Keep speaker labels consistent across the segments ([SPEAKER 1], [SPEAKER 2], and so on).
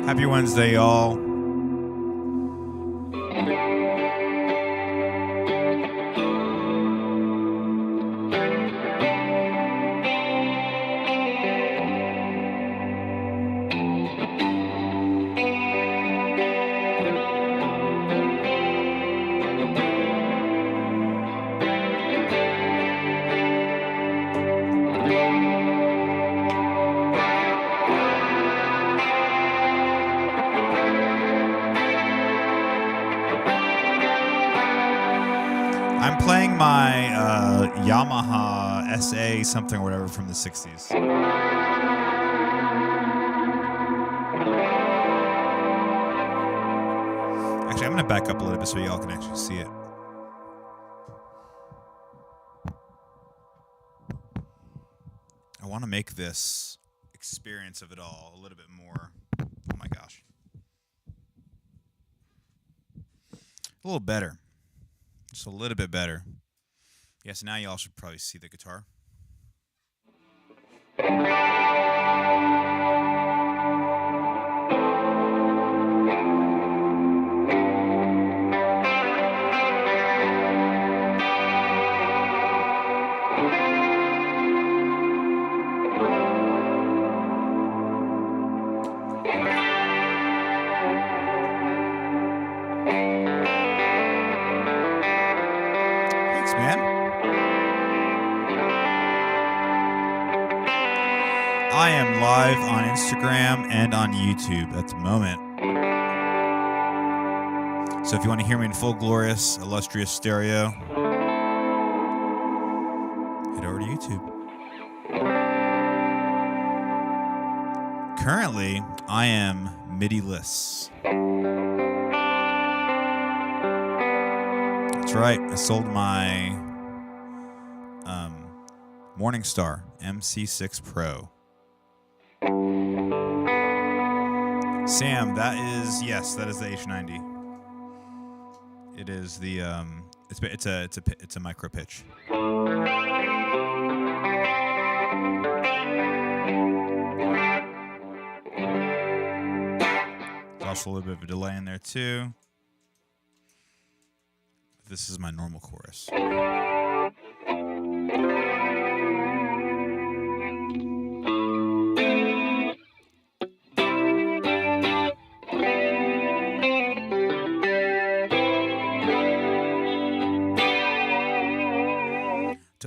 [SPEAKER 1] Happy Wednesday, y'all. I'm playing my Yamaha SA something or whatever from the 60s. Actually, I'm going to back up a little bit so y'all can actually see it. I want to make this experience of it all a little bit more. Oh my gosh. A little better. Just a little bit better. Yes, now y'all should probably see the guitar. I am live on Instagram and on YouTube at the moment. So if you want to hear me in full glorious, illustrious stereo, head over to YouTube. Currently, I am MIDI-less. That's right, I sold my Morningstar MC6 Pro. Sam, that is the H90. It is the it's a micro pitch. There's also a little bit of a delay in there too. This is my normal chorus.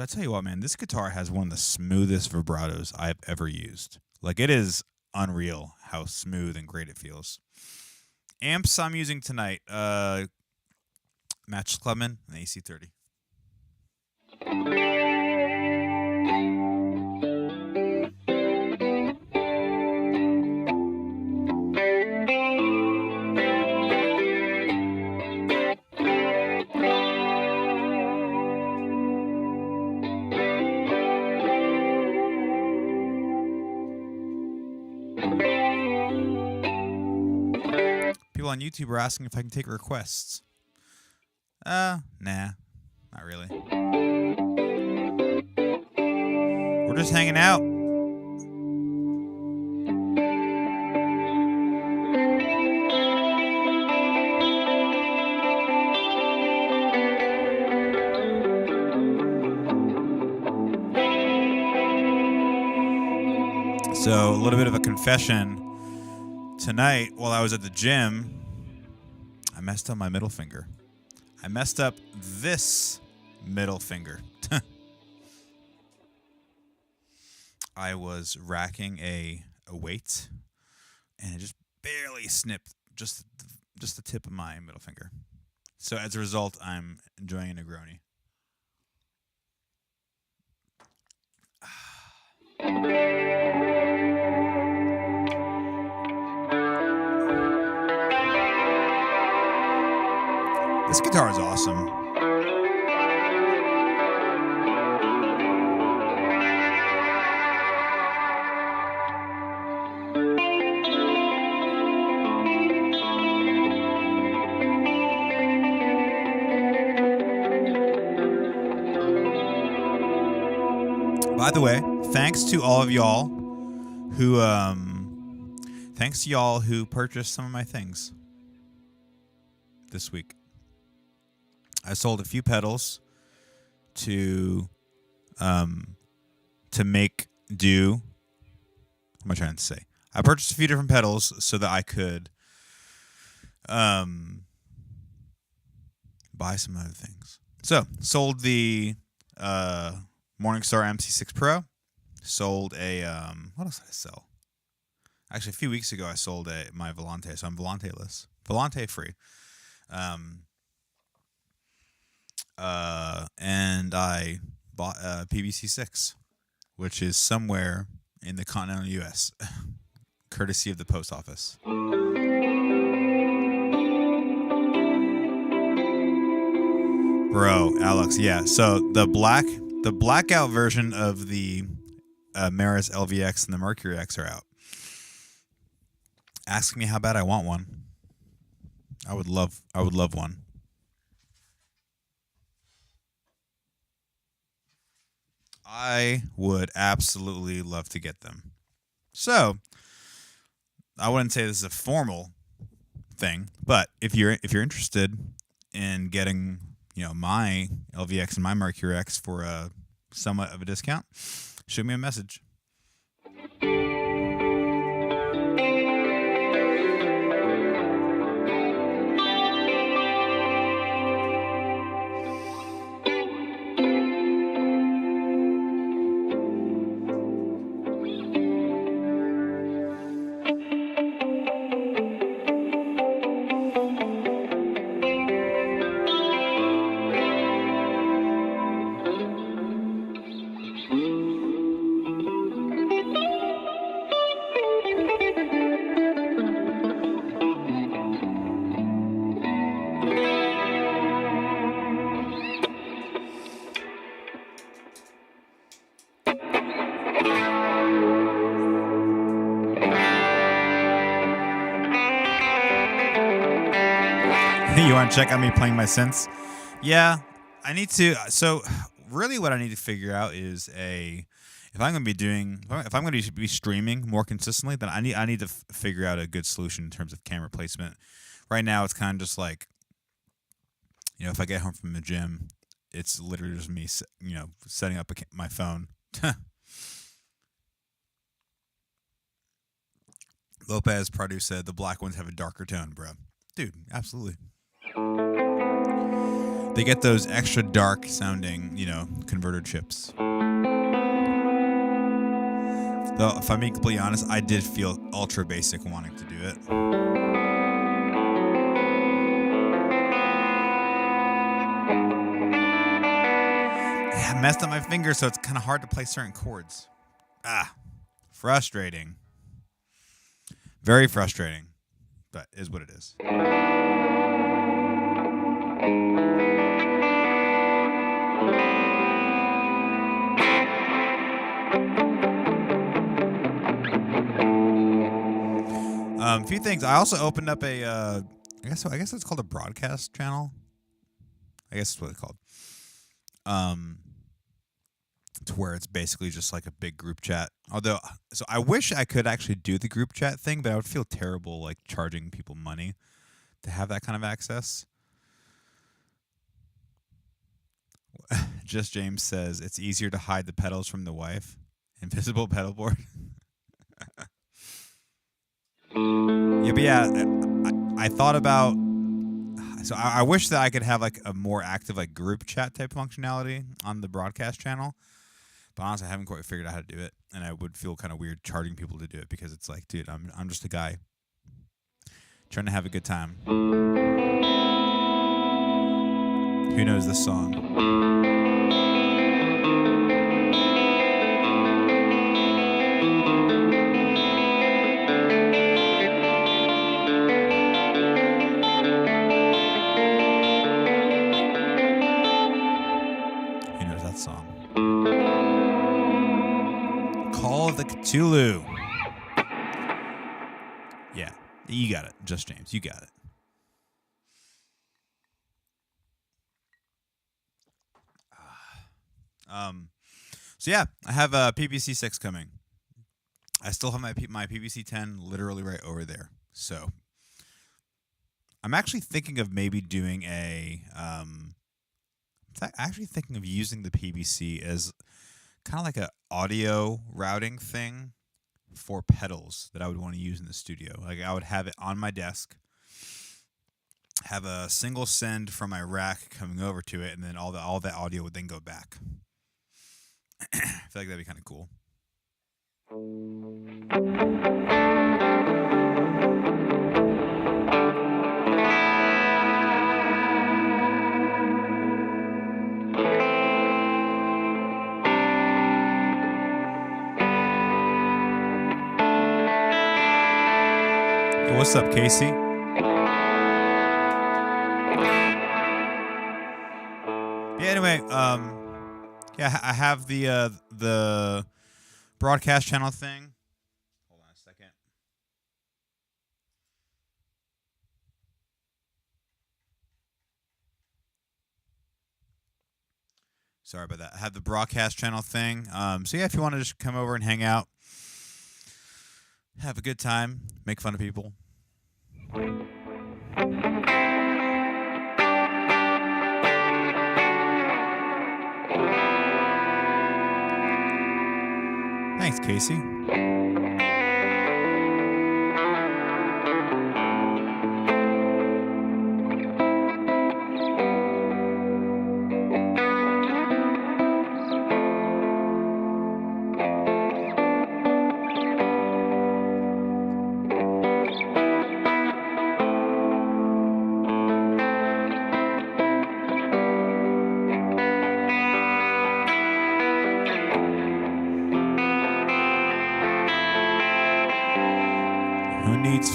[SPEAKER 1] I tell you what, man, this guitar has one of the smoothest vibratos I've ever used. Like, it is unreal how smooth and great it feels. Amps I'm using tonight, Match Clubman, an AC30. People on YouTube are asking if I can take requests. Nah, not really. We're just hanging out. So, a little bit of a confession. Tonight, while I was at the gym, I messed up my middle finger. I messed up this middle finger. I was racking a weight, and it just barely snipped just the tip of my middle finger. So as a result, I'm enjoying a Negroni. This guitar is awesome. By the way, thanks to all of y'all who thanks to y'all who purchased some of my things this week. I sold a few pedals to make do. What am I trying to say? I purchased a few different pedals so that I could buy some other things. So, sold the Morningstar MC6 Pro. Sold a what else did I sell? Actually, a few weeks ago I sold my Volante, so I'm Volante-less. Volante free. And I bought a PBC6, which is somewhere in the continental U.S., courtesy of the post office. Bro, Alex, yeah. So the blackout version of the Meris LVX and the Mercury X are out. Ask me how bad I want one. I would love one. I would absolutely love to get them. So, I wouldn't say this is a formal thing, but if you're interested in getting, my LVX and my Mercury X for a somewhat of a discount, shoot me a message. You want to check out me playing my synths? Yeah, I need to. So, really, what I need to figure out is if I'm going to be streaming more consistently, then I need to figure out a good solution in terms of camera placement. Right now, it's kind of just like, if I get home from the gym, it's literally just me, setting up my phone. Lopez Pradu said the black ones have a darker tone, bro. Dude, absolutely. They get those extra dark sounding, converter chips. Though, if I'm being completely honest, I did feel ultra basic wanting to do it. I messed up my fingers, so it's kind of hard to play certain chords. Frustrating. Very frustrating, but is what it is. A few things. I also opened up I guess it's called a broadcast channel. I guess that's what it's called. To where it's basically just like a big group chat. So I wish I could actually do the group chat thing, but I would feel terrible like charging people money to have that kind of access. Just James says it's easier to hide the pedals from the wife. Invisible pedal board. Yeah, but yeah, I thought about. So I wish that I could have like a more active like group chat type functionality on the broadcast channel. But honestly, I haven't quite figured out how to do it, and I would feel kind of weird charging people to do it because it's like, dude, I'm just a guy trying to have a good time. Who knows this song? Who knows that song? Call of the Cthulhu. Yeah, you got it. Just James, you got it. So yeah, I have a PBC6 coming. I still have my PVC 10 literally right over there. So I'm actually thinking of maybe doing actually thinking of using the PVC as kind of like a audio routing thing for pedals that I would want to use in the studio. Like I would have it on my desk, have a single send from my rack coming over to it, and then all that audio would then go back. I feel like that'd be kind of cool. Hey, what's up, Casey? Yeah. Anyway, yeah, I have the broadcast channel thing. Hold on a second. Sorry about that. I have the broadcast channel thing. So yeah, if you want to just come over and hang out, have a good time, make fun of people. Thanks, Casey.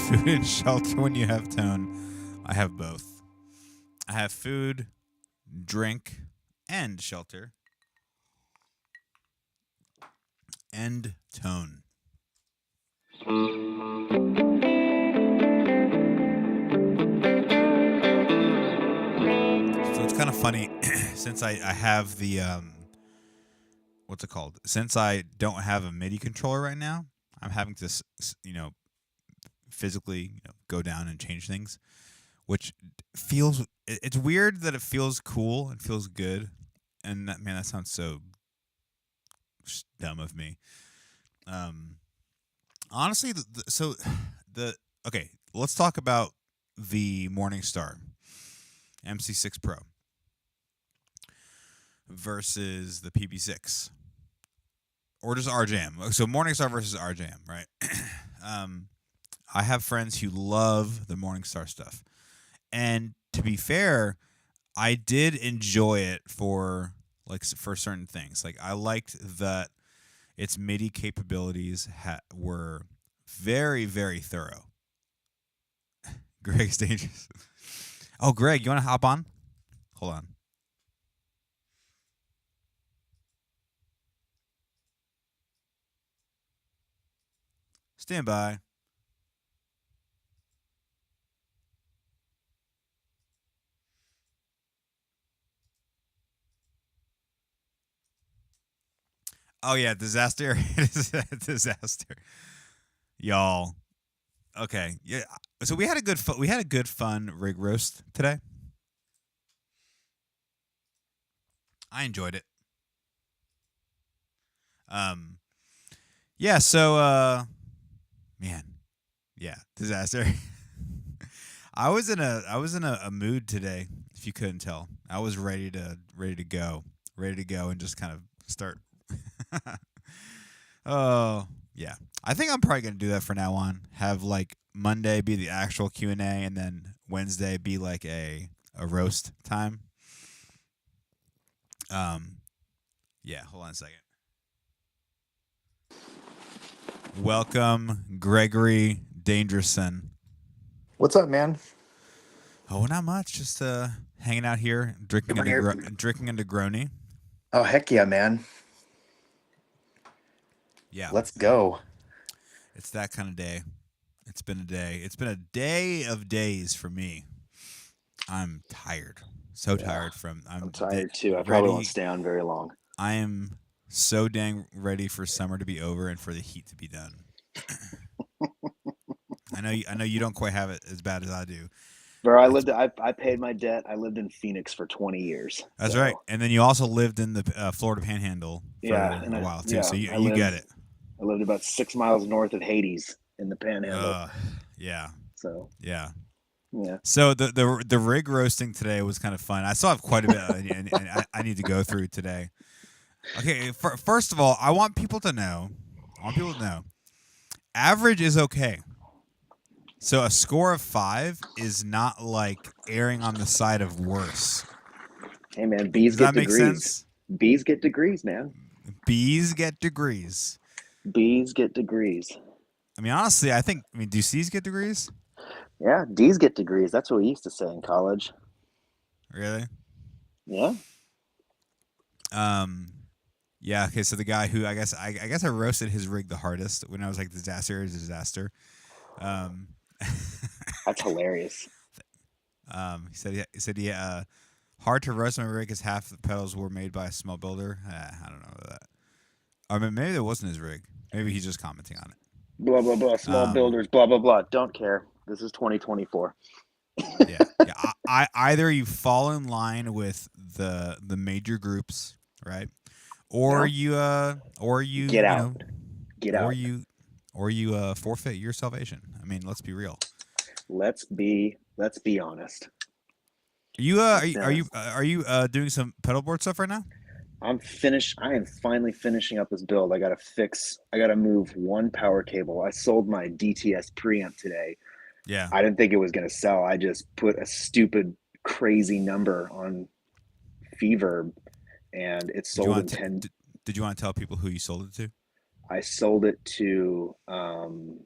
[SPEAKER 1] Food and shelter when you have tone. I have both. I have food, drink, and shelter. And tone. So it's kind of funny since I have the what's it called? Since I don't have a MIDI controller right now, I'm having to physically go down and change things, which feels, it's weird that it feels cool and feels good, and that sounds so dumb of me. Honestly, okay, let's talk about the Morningstar MC6 Pro versus the PB6, or just RJM. So Morningstar versus RJM, right? I have friends who love the Morningstar stuff. And to be fair, I did enjoy it for certain things. Like I liked that its MIDI capabilities were very, very thorough. Greg's dangerous. Oh, Greg, you want to hop on? Hold on. Stand by. Oh yeah, disaster. Disaster. Y'all. Okay. Yeah. So we had a good fun rig roast today. I enjoyed it. Yeah, so man. Yeah, disaster. I was in a mood today, if you couldn't tell. I was ready to go. Ready to go and just kind of start. Oh, yeah. I think I'm probably going to do that from now on. Have like Monday be the actual Q&A and then Wednesday be like a roast time. Yeah, hold on a second. Welcome, Gregory Dangerson.
[SPEAKER 2] What's up, man?
[SPEAKER 1] Oh, not much. Just hanging out here, drinking a Negroni.
[SPEAKER 2] Oh, heck yeah, man.
[SPEAKER 1] Yeah.
[SPEAKER 2] Let's go.
[SPEAKER 1] It's that kind of day. It's been a day. It's been a day of days for me. I'm tired. So tired from.
[SPEAKER 2] I'm tired too. I probably won't stay on very long.
[SPEAKER 1] I am so dang ready for summer to be over and for the heat to be done. I know you don't quite have it as bad as I do.
[SPEAKER 2] Bro,
[SPEAKER 1] That's
[SPEAKER 2] I paid my debt. I lived in Phoenix for 20 years.
[SPEAKER 1] that's right.
[SPEAKER 2] So
[SPEAKER 1] And then you also lived in the Florida Panhandle
[SPEAKER 2] yeah,
[SPEAKER 1] for
[SPEAKER 2] and
[SPEAKER 1] a while too, so you get it.
[SPEAKER 2] I lived about 6 miles north of Hades in the Panhandle.
[SPEAKER 1] Uh, yeah,
[SPEAKER 2] So
[SPEAKER 1] yeah.
[SPEAKER 2] yeah.
[SPEAKER 1] So the rig roasting today was kind of fun. I still have quite a bit, and I need to go through today. Okay, first of all, I want people to know. I want people to know. Average is okay. So a score of 5 is not like erring on the side of worse.
[SPEAKER 2] Hey man, bees
[SPEAKER 1] Does
[SPEAKER 2] get
[SPEAKER 1] that make
[SPEAKER 2] degrees.
[SPEAKER 1] sense?
[SPEAKER 2] Bees get degrees, man.
[SPEAKER 1] B's get degrees.
[SPEAKER 2] Bees get degrees.
[SPEAKER 1] I mean, honestly, I mean, do C's get degrees?
[SPEAKER 2] Yeah, D's get degrees. That's what we used to say in college.
[SPEAKER 1] Really?
[SPEAKER 2] Yeah.
[SPEAKER 1] Um, yeah. Okay. So the guy who I guess I roasted his rig the hardest when I was like disaster is disaster. Um,
[SPEAKER 2] That's hilarious.
[SPEAKER 1] he said yeah. Hard to roast my rig because half the pedals were made by a small builder. I don't know about that. I mean, maybe that wasn't his rig. Maybe he's just commenting on it.
[SPEAKER 2] Blah blah blah. Small builders. Blah blah blah. Don't care. This is 2024.
[SPEAKER 1] Yeah. I either you fall in line with the major groups, right? Or
[SPEAKER 2] No.
[SPEAKER 1] you
[SPEAKER 2] Get
[SPEAKER 1] you
[SPEAKER 2] out.
[SPEAKER 1] know
[SPEAKER 2] Get
[SPEAKER 1] or
[SPEAKER 2] out.
[SPEAKER 1] you forfeit your salvation. I mean, let's be real.
[SPEAKER 2] Let's be honest.
[SPEAKER 1] Are you doing some pedalboard stuff right now?
[SPEAKER 2] I'm finished. I am finally finishing up this build. I gotta move one power cable. I sold my DTS preamp today.
[SPEAKER 1] Yeah.
[SPEAKER 2] I didn't think it was gonna sell. I just put a stupid crazy number on Feverb and it sold in 10.
[SPEAKER 1] Did you want to tell people who you sold it to?
[SPEAKER 2] I sold it to oh,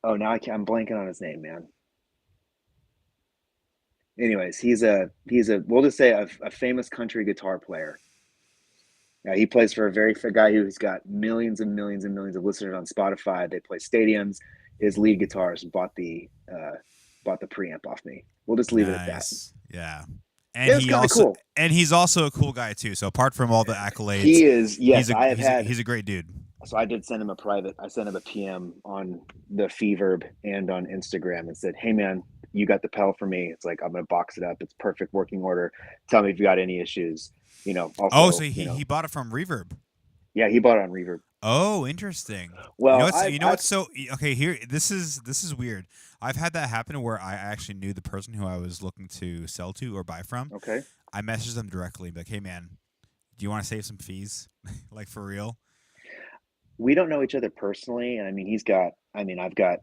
[SPEAKER 2] now I'm blanking on his name, man. Anyways, he's a we'll just say a famous country guitar player. He plays for a guy who's got millions and millions and millions of listeners on Spotify. They play stadiums. His lead guitarist bought the preamp off me. We'll just leave it at that.
[SPEAKER 1] Nice. Yeah.
[SPEAKER 2] And
[SPEAKER 1] And he also
[SPEAKER 2] cool.
[SPEAKER 1] and he's also a cool guy too. So apart from all the accolades,
[SPEAKER 2] he is. Yes,
[SPEAKER 1] he's a great dude.
[SPEAKER 2] So I did send him a private. I sent him a PM on the Feverb and on Instagram and said, "Hey man, you got the pedal for me. It's like I'm gonna box it up. It's perfect working order. Tell me if you got any issues. You know." Also,
[SPEAKER 1] so he bought it from Reverb.
[SPEAKER 2] Yeah, he bought it on Reverb.
[SPEAKER 1] Oh, interesting.
[SPEAKER 2] Well,
[SPEAKER 1] what's so okay here. This is weird. I've had that happen where I actually knew the person who I was looking to sell to or buy from.
[SPEAKER 2] Okay.
[SPEAKER 1] I messaged them directly, like, "Hey man, do you want to save some fees, like for real?"
[SPEAKER 2] We don't know each other personally, and I mean, I've got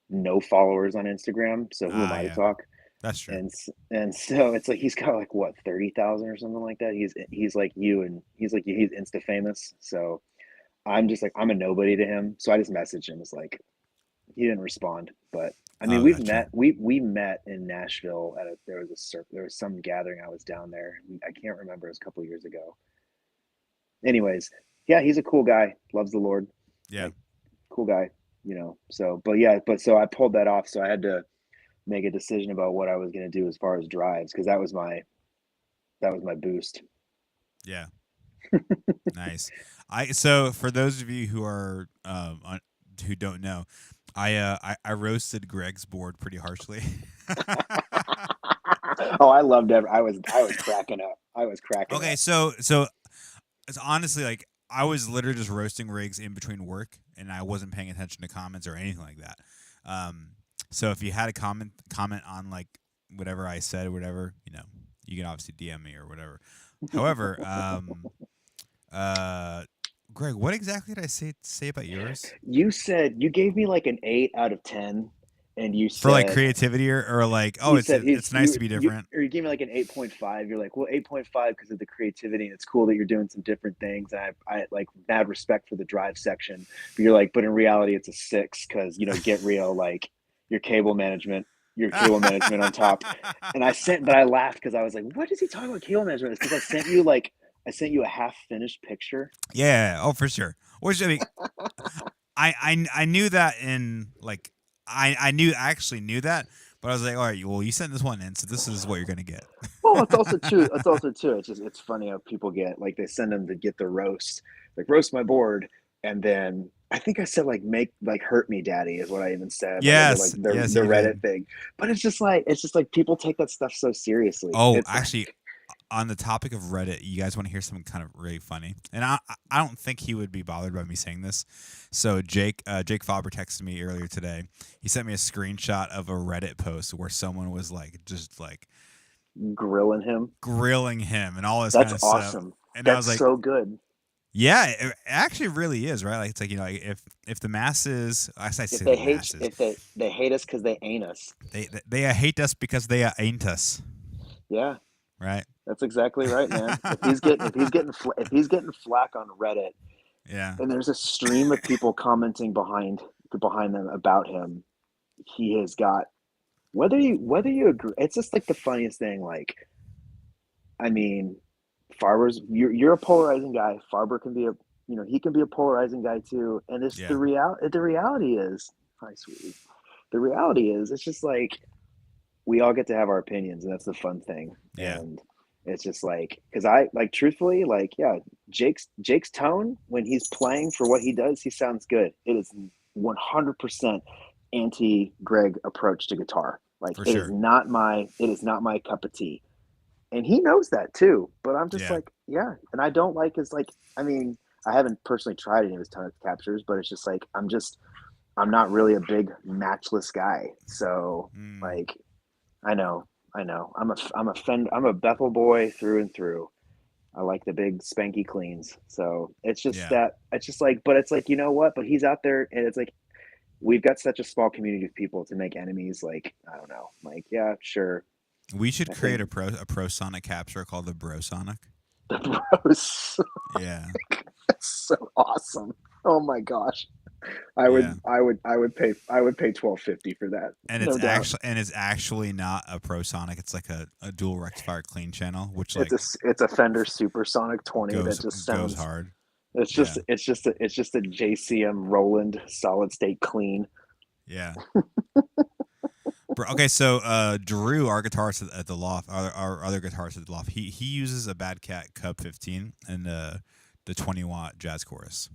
[SPEAKER 2] no followers on Instagram, so who am I to talk?
[SPEAKER 1] That's true.
[SPEAKER 2] And so it's like he's got like what 30,000 or something like that. He's like you, and he's Insta famous. So I'm just like I'm a nobody to him. So I just messaged him. It's like he didn't respond, but I mean we met in Nashville at there was some gathering. I was down there. I can't remember. It was a couple of years ago. Anyways, yeah, he's a cool guy. Loves the Lord.
[SPEAKER 1] Yeah,
[SPEAKER 2] like, cool guy. So so I pulled that off. So I had to make a decision about what I was going to do as far as drives because that was my boost.
[SPEAKER 1] Yeah. Nice. So for those of you who are who don't know, I roasted Greg's board pretty harshly.
[SPEAKER 2] Oh, I loved it. I was cracking up.
[SPEAKER 1] Okay, so it's honestly like I was literally just roasting rigs in between work, and I wasn't paying attention to comments or anything like that. So if you had a comment on like whatever I said or whatever, you can obviously DM me or whatever. However, Greg, what exactly did I say about yours?
[SPEAKER 2] You said you gave me like an 8 out of 10, and you said
[SPEAKER 1] for like creativity or like it's nice to be different.
[SPEAKER 2] Or you gave me like an 8.5. You're like, well, 8.5 because of the creativity, and it's cool that you're doing some different things. And I like mad respect for the drive section, but you're like, but in reality, it's a 6 because get real, like your cable management on top. And I laughed because I was like, what is he talking about cable management? It's because I sent you a half finished picture.
[SPEAKER 1] Yeah. Oh, for sure. Which I mean, I knew that in like I actually knew that, but I was like, all right, well, you sent this one in, so this is what you're gonna get.
[SPEAKER 2] Well, it's also true. It's funny how people get like they send them to get the roast, like roast my board, and then I think I said like make like hurt me daddy is what I even said like under like
[SPEAKER 1] Yes, yes,
[SPEAKER 2] the
[SPEAKER 1] you
[SPEAKER 2] Reddit
[SPEAKER 1] did.
[SPEAKER 2] thing. But it's just like people take that stuff so seriously.
[SPEAKER 1] Oh,
[SPEAKER 2] It's
[SPEAKER 1] actually,
[SPEAKER 2] like
[SPEAKER 1] on the topic of Reddit, you guys want to hear something kind of really funny? And I don't think he would be bothered by me saying this. So Jake Faber texted me earlier today. He sent me a screenshot of a Reddit post where someone was like just like
[SPEAKER 2] grilling him.
[SPEAKER 1] grilling him and all this kind
[SPEAKER 2] That's
[SPEAKER 1] of stuff.
[SPEAKER 2] awesome.
[SPEAKER 1] And I
[SPEAKER 2] That's
[SPEAKER 1] was like,
[SPEAKER 2] so good.
[SPEAKER 1] yeah, it actually really is, right? Like it's like, like if the masses, I say
[SPEAKER 2] If
[SPEAKER 1] the
[SPEAKER 2] they hate
[SPEAKER 1] masses,
[SPEAKER 2] if they hate us because they ain't us.
[SPEAKER 1] they hate us because they ain't us,
[SPEAKER 2] Yeah,
[SPEAKER 1] right?
[SPEAKER 2] that's exactly right, man. If he's getting flack on Reddit,
[SPEAKER 1] Yeah,
[SPEAKER 2] and there's a stream of people commenting behind them about him, he has got whether you agree. It's just like the funniest thing. Like, I mean, Farber's you're a polarizing guy. Farber can be a he can be a polarizing guy too. And it's
[SPEAKER 1] yeah,
[SPEAKER 2] the reality is, hi sweetie. The reality is, it's just like we all get to have our opinions, and that's the fun thing.
[SPEAKER 1] yeah,
[SPEAKER 2] And it's just like because I like truthfully, like yeah, Jake's tone when he's playing for what he does, he sounds good. It is 100% anti Greg approach to guitar. Like
[SPEAKER 1] for sure.
[SPEAKER 2] it is not my cup of tea, and he knows that too. But I'm just
[SPEAKER 1] Yeah,
[SPEAKER 2] like yeah, and I don't like his like. I mean, I haven't personally tried any of his tone captures, but it's just like I'm not really a big matchless guy, so
[SPEAKER 1] mm,
[SPEAKER 2] like I know, I know. I'm a Bethel boy through and through. I like the big spanky cleans. So
[SPEAKER 1] yeah.
[SPEAKER 2] it's just like, but it's like, you know what? But he's out there and it's like, we've got such a small community of people to make enemies. Like, I don't know. Like, yeah, sure.
[SPEAKER 1] We should
[SPEAKER 2] I
[SPEAKER 1] create
[SPEAKER 2] think
[SPEAKER 1] a pro Sonic capture called the Bro Sonic.
[SPEAKER 2] the bros,
[SPEAKER 1] Yeah,
[SPEAKER 2] that's so awesome. Oh my gosh.
[SPEAKER 1] yeah.
[SPEAKER 2] I would pay 12.50 for that.
[SPEAKER 1] And
[SPEAKER 2] No doubt.
[SPEAKER 1] it's actually not a Pro Sonic. It's like a dual rectifier clean channel, which like
[SPEAKER 2] It's a Fender Supersonic 20 that
[SPEAKER 1] goes
[SPEAKER 2] just
[SPEAKER 1] goes
[SPEAKER 2] sounds
[SPEAKER 1] hard.
[SPEAKER 2] it's
[SPEAKER 1] Yeah,
[SPEAKER 2] just a JCM Roland solid state clean.
[SPEAKER 1] yeah. Okay, so Drew, our guitarist at the loft, our other guitarist at the loft, he uses a Bad Cat Cub 15 and the 20-watt jazz chorus.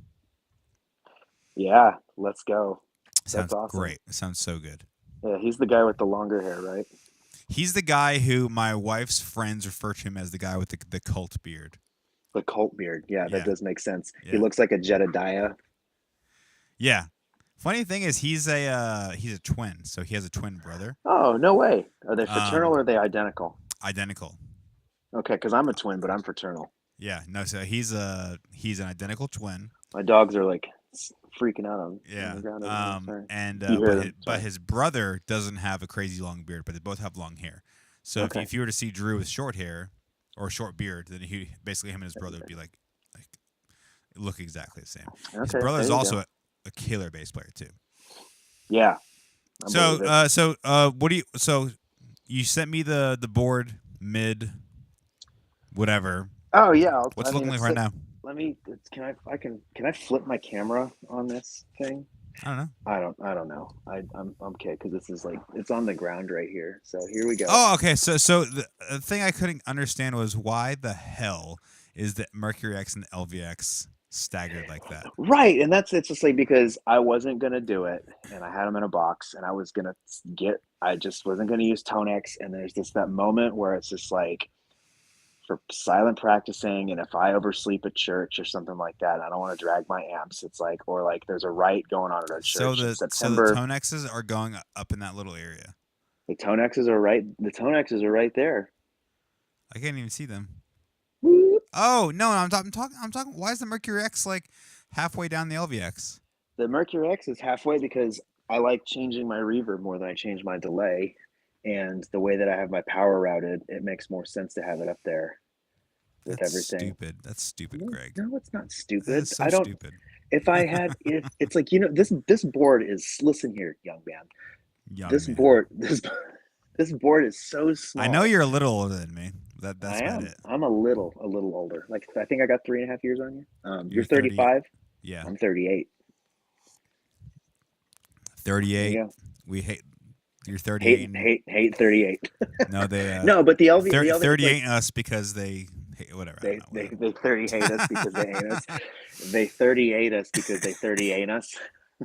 [SPEAKER 2] Yeah, let's go. That's
[SPEAKER 1] Sounds
[SPEAKER 2] awesome.
[SPEAKER 1] great. It sounds so good.
[SPEAKER 2] Yeah, he's the guy with the longer hair, right?
[SPEAKER 1] He's the guy who my wife's friends refer to him as the guy with the cult beard.
[SPEAKER 2] The cult beard. Yeah, that
[SPEAKER 1] Yeah,
[SPEAKER 2] does make sense. He
[SPEAKER 1] yeah,
[SPEAKER 2] looks like a Jedediah.
[SPEAKER 1] yeah. Funny thing is, he's a twin, so he has a twin brother,
[SPEAKER 2] Oh, no way. Are they fraternal
[SPEAKER 1] um,
[SPEAKER 2] or are they identical?
[SPEAKER 1] identical.
[SPEAKER 2] Okay, because I'm a twin, but I'm fraternal.
[SPEAKER 1] Yeah, no, so he's an identical twin.
[SPEAKER 2] My dogs are like freaking out on
[SPEAKER 1] Yeah,
[SPEAKER 2] the ground over here. Sorry.
[SPEAKER 1] and
[SPEAKER 2] You hear them.
[SPEAKER 1] but
[SPEAKER 2] Sorry.
[SPEAKER 1] his brother doesn't have a crazy long beard, but they both have long hair. So
[SPEAKER 2] Okay.
[SPEAKER 1] if you were to see Drew with short hair or a short beard, then he basically him and his brother would be like look exactly the same. His
[SPEAKER 2] Okay.
[SPEAKER 1] brother
[SPEAKER 2] There
[SPEAKER 1] is
[SPEAKER 2] you
[SPEAKER 1] also
[SPEAKER 2] go.
[SPEAKER 1] a killer bass player too.
[SPEAKER 2] Yeah, I
[SPEAKER 1] So
[SPEAKER 2] believe it.
[SPEAKER 1] what do you so you sent me the board mid whatever.
[SPEAKER 2] Oh yeah.
[SPEAKER 1] What's
[SPEAKER 2] I
[SPEAKER 1] it
[SPEAKER 2] mean,
[SPEAKER 1] looking like right now?
[SPEAKER 2] let me. Can I flip my camera on this thing?
[SPEAKER 1] I don't know.
[SPEAKER 2] I don't know. I'm okay because this is like it's on the ground right here. So here we go.
[SPEAKER 1] Oh, okay. So the thing I couldn't understand was why the hell is the Mercury X and LVX staggered like that?
[SPEAKER 2] Right, and it's just like because I wasn't gonna do it, and I had them in a box, and I was gonna get. I just wasn't gonna use Tonex, and there's just that moment where it's just like for silent practicing, and if I oversleep at church or something like that, I don't want to drag my amps. It's like or like there's a rite going on at our
[SPEAKER 1] So
[SPEAKER 2] church in
[SPEAKER 1] the
[SPEAKER 2] September.
[SPEAKER 1] tone X's are going up in that little area.
[SPEAKER 2] The Tonexes are right. The Tonexes are right there.
[SPEAKER 1] I can't even see them.
[SPEAKER 2] Whoop.
[SPEAKER 1] Oh no, I'm talking. Why is the Mercury X like halfway down the LVX?
[SPEAKER 2] The Mercury X is halfway because I like changing my reverb more than I change my delay. And the way that I have my power routed, it makes more sense to have it up there with
[SPEAKER 1] That's
[SPEAKER 2] everything.
[SPEAKER 1] stupid. That's stupid,
[SPEAKER 2] No,
[SPEAKER 1] Greg.
[SPEAKER 2] no, it's not
[SPEAKER 1] That is
[SPEAKER 2] stupid.
[SPEAKER 1] so
[SPEAKER 2] I don't.
[SPEAKER 1] stupid.
[SPEAKER 2] If I had, if it's like this board is. Listen here, young man.
[SPEAKER 1] Young
[SPEAKER 2] This
[SPEAKER 1] man.
[SPEAKER 2] board, this board is so
[SPEAKER 1] I know
[SPEAKER 2] small.
[SPEAKER 1] you're a little older than me. That's
[SPEAKER 2] I
[SPEAKER 1] about
[SPEAKER 2] am.
[SPEAKER 1] it.
[SPEAKER 2] I'm a little older. Like I think I got 3.5 years on you. You're
[SPEAKER 1] You're 30.
[SPEAKER 2] 35.
[SPEAKER 1] Yeah.
[SPEAKER 2] I'm 38. There
[SPEAKER 1] 38.
[SPEAKER 2] you go.
[SPEAKER 1] We hate. You're 38 and
[SPEAKER 2] Hate 38.
[SPEAKER 1] no, they
[SPEAKER 2] No, but the LV,
[SPEAKER 1] 30,
[SPEAKER 2] the LV, like
[SPEAKER 1] 38 us because they Whatever. I don't
[SPEAKER 2] They
[SPEAKER 1] know.
[SPEAKER 2] they
[SPEAKER 1] Whatever.
[SPEAKER 2] they 30 hate us because they hate us. They 38 us because they 38 us.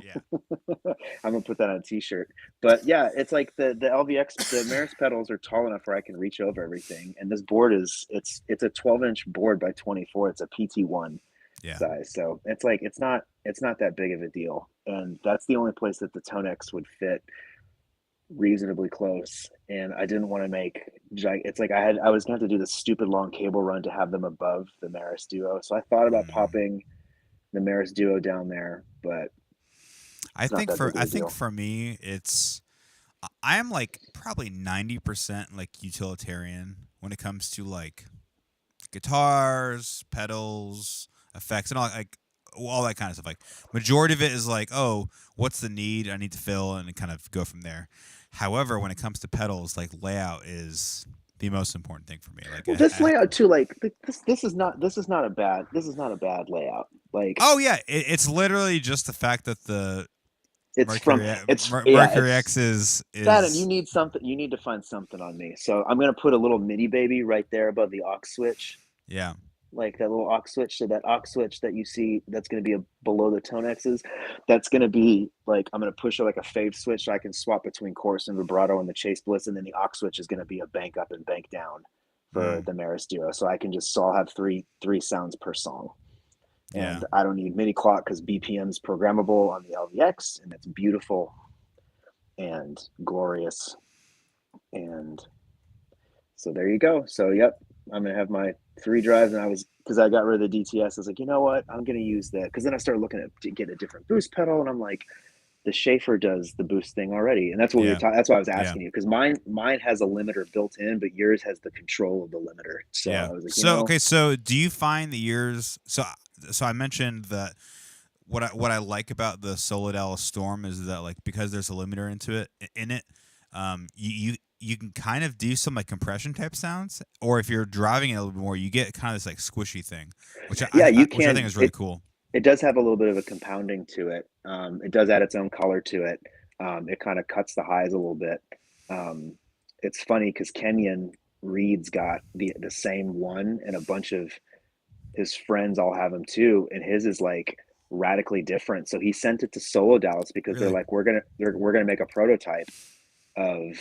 [SPEAKER 1] Yeah.
[SPEAKER 2] I'm gonna put that on a t-shirt. But yeah, it's like the LVX, the Maris pedals are tall enough where I can reach over everything. And this board is it's a 12-inch board by 24. It's a PT1
[SPEAKER 1] Yeah.
[SPEAKER 2] size. So it's not that big of a deal. And that's the only place that the Tonex would fit reasonably close. And I didn't want to make it's like I was gonna have to do this stupid long cable run to have them above the Maris Duo. So I thought about
[SPEAKER 1] Mm.
[SPEAKER 2] popping the Maris Duo down there, but it's not that big of
[SPEAKER 1] I
[SPEAKER 2] a
[SPEAKER 1] think
[SPEAKER 2] deal.
[SPEAKER 1] for me it's I am like probably 90% like utilitarian when it comes to like guitars, pedals, effects, and all that kind of stuff. Like majority of it is like, oh, what's the need I need to fill, and kind of go from there. However, when it comes to pedals, like layout is the most important thing for me. Like,
[SPEAKER 2] Well, this layout too, like this is not a bad layout. Like
[SPEAKER 1] oh yeah, it's literally just the fact that the
[SPEAKER 2] it's from
[SPEAKER 1] Mercury X
[SPEAKER 2] Saturn. You
[SPEAKER 1] is
[SPEAKER 2] need something. You need to find something on me. So I'm gonna put a little MIDI baby right there above the aux switch,
[SPEAKER 1] yeah.
[SPEAKER 2] like that little aux switch. So that aux switch that you see, that's going to be below the Tonexes, that's going to be like, I'm going to push it like a fave switch so I can swap between chorus and vibrato and the Chase Bliss, and then the aux switch is going to be a bank up and bank down for
[SPEAKER 1] Mm,
[SPEAKER 2] the Maris Duo. So I can just, so I'll have three sounds per song.
[SPEAKER 1] yeah.
[SPEAKER 2] And I don't need MIDI clock because BPM is programmable on the LVX, and it's beautiful and glorious. And so there you go. So yep, I'm gonna have my 3 drives, and I was, because I got rid of the DTS. I was like, you know what, I'm gonna use that, because then I started looking at to get a different boost pedal, and I'm like, the Schaefer does the boost thing already, and that's what we were
[SPEAKER 1] Yeah.
[SPEAKER 2] talking. That's why I was
[SPEAKER 1] Yeah.
[SPEAKER 2] asking you, because mine has a limiter built in, but yours has the control of the limiter. So
[SPEAKER 1] Yeah.
[SPEAKER 2] I was like,
[SPEAKER 1] So okay, so do you find that yours so I mentioned that what I like about the Solo Dallas Storm is that like because there's a limiter in it, you can kind of do some like compression type sounds, or if you're driving it a little bit more, you get kind of this like squishy thing,
[SPEAKER 2] yeah, you
[SPEAKER 1] which I think
[SPEAKER 2] can.
[SPEAKER 1] is really cool.
[SPEAKER 2] It does have a little bit of a compounding to it. It does add its own color to it. It kind of cuts the highs a little bit. Um, it's funny because Kenyon Reed's got the same one, and a bunch of his friends all have him too, and his is like radically different. So he sent it to Solo Dallas because they're
[SPEAKER 1] Really?
[SPEAKER 2] like, we're gonna make a prototype of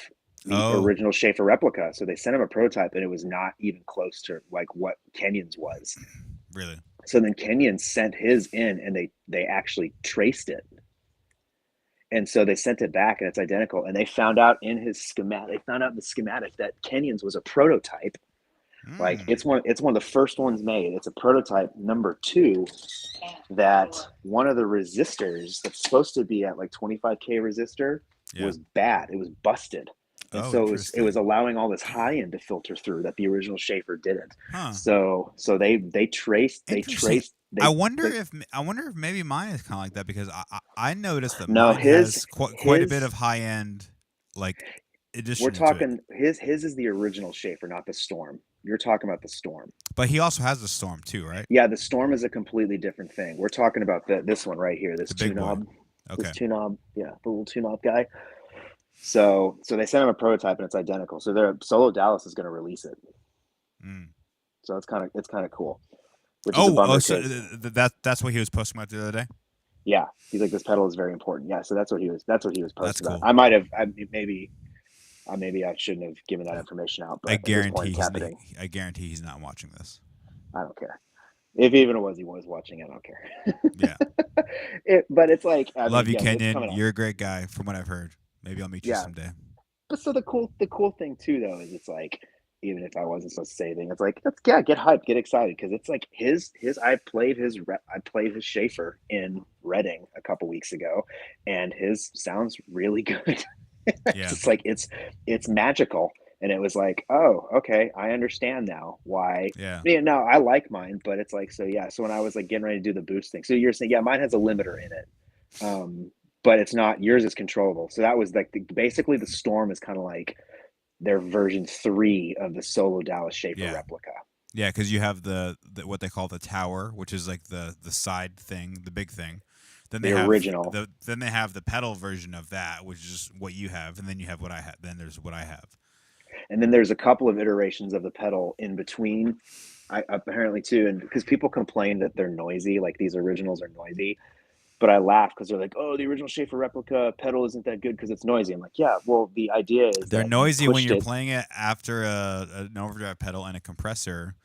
[SPEAKER 2] the
[SPEAKER 1] Oh,
[SPEAKER 2] original Schaefer replica. So they sent him a prototype, and it was not even close to like what Kenyon's was.
[SPEAKER 1] really?
[SPEAKER 2] So then Kenyon sent his in, and they actually traced it. And so they sent it back, and it's identical. And they found out in his schematic, they found out in the schematic that Kenyon's was a prototype. Like
[SPEAKER 1] Mm.
[SPEAKER 2] it's one of the first ones made. It's a prototype number 2, that one of the resistors that's supposed to be at like 25K resistor
[SPEAKER 1] Yeah.
[SPEAKER 2] was bad. It was busted. And
[SPEAKER 1] Oh,
[SPEAKER 2] so it was
[SPEAKER 1] interesting.
[SPEAKER 2] allowing all this high end to filter through that the original Schaefer didn't.
[SPEAKER 1] Huh.
[SPEAKER 2] So they traced
[SPEAKER 1] Interesting.
[SPEAKER 2] they
[SPEAKER 1] I wonder if maybe mine is kind of like that because I noticed that
[SPEAKER 2] no
[SPEAKER 1] mine has quite a bit
[SPEAKER 2] his
[SPEAKER 1] of high end like
[SPEAKER 2] we're
[SPEAKER 1] addition into it.
[SPEAKER 2] talking his is the original Schaefer, not the Storm. You're talking about the Storm.
[SPEAKER 1] But he also has the Storm too, right?
[SPEAKER 2] Yeah, the Storm is a completely different thing. We're talking about this one right here,
[SPEAKER 1] The big boy.
[SPEAKER 2] this
[SPEAKER 1] Okay.
[SPEAKER 2] two knob, yeah, the little two knob guy. So they sent him a prototype, and it's identical. So their Solo Dallas is going to release it.
[SPEAKER 1] Mm.
[SPEAKER 2] So it's kind of cool, which is a
[SPEAKER 1] Oh,
[SPEAKER 2] bummer
[SPEAKER 1] so
[SPEAKER 2] because
[SPEAKER 1] that's what he was posting about the other day.
[SPEAKER 2] yeah, he's like, this pedal is very important. Yeah, so that's what he was
[SPEAKER 1] That's
[SPEAKER 2] posting about.
[SPEAKER 1] cool.
[SPEAKER 2] I might have maybe I shouldn't have given that information out, but
[SPEAKER 1] I
[SPEAKER 2] at this point
[SPEAKER 1] guarantee
[SPEAKER 2] it's happening.
[SPEAKER 1] I guarantee he's not watching this.
[SPEAKER 2] I don't care. If even it was he was watching, I don't care.
[SPEAKER 1] Yeah.
[SPEAKER 2] But it's like, I mean,
[SPEAKER 1] Love you,
[SPEAKER 2] again, it's
[SPEAKER 1] Kenyon.
[SPEAKER 2] coming up.
[SPEAKER 1] You're a great guy, from what I've heard. Maybe I'll meet you
[SPEAKER 2] Yeah,
[SPEAKER 1] someday.
[SPEAKER 2] but so the cool thing too though is, it's like, even if I wasn't so saving, it's like, yeah, get hyped, get excited, because it's like his I played his Schaefer in Reading a couple weeks ago, and his sounds really good. It's
[SPEAKER 1] Yeah.
[SPEAKER 2] just like it's magical, and it was like, oh, okay, I understand now why.
[SPEAKER 1] Yeah.
[SPEAKER 2] Yeah, no, I like mine, but it's like, so yeah. So when I was like getting ready to do the boost thing, so you're saying, yeah, mine has a limiter in it, but it's not, yours is controllable. So that was like basically the Storm is kind of like their version 3 of the Solo Dallas Schaefer
[SPEAKER 1] Yeah.
[SPEAKER 2] replica.
[SPEAKER 1] Yeah, because you have the what they call the tower, which is like the side thing, the big thing. Then they
[SPEAKER 2] The
[SPEAKER 1] have
[SPEAKER 2] original.
[SPEAKER 1] the pedal version of that, which is what you have, and then you have what I have. Then there's what I have.
[SPEAKER 2] And then there's a couple of iterations of the pedal in between. I apparently too, and because people complain that they're noisy, like these originals are noisy. But I laugh because they're like, "Oh, the original Schaefer replica pedal isn't that good because it's noisy." I'm like, "Yeah, well, the idea is
[SPEAKER 1] They're
[SPEAKER 2] that you
[SPEAKER 1] noisy when
[SPEAKER 2] pushed
[SPEAKER 1] you're
[SPEAKER 2] it.
[SPEAKER 1] playing it after an overdrive pedal and a compressor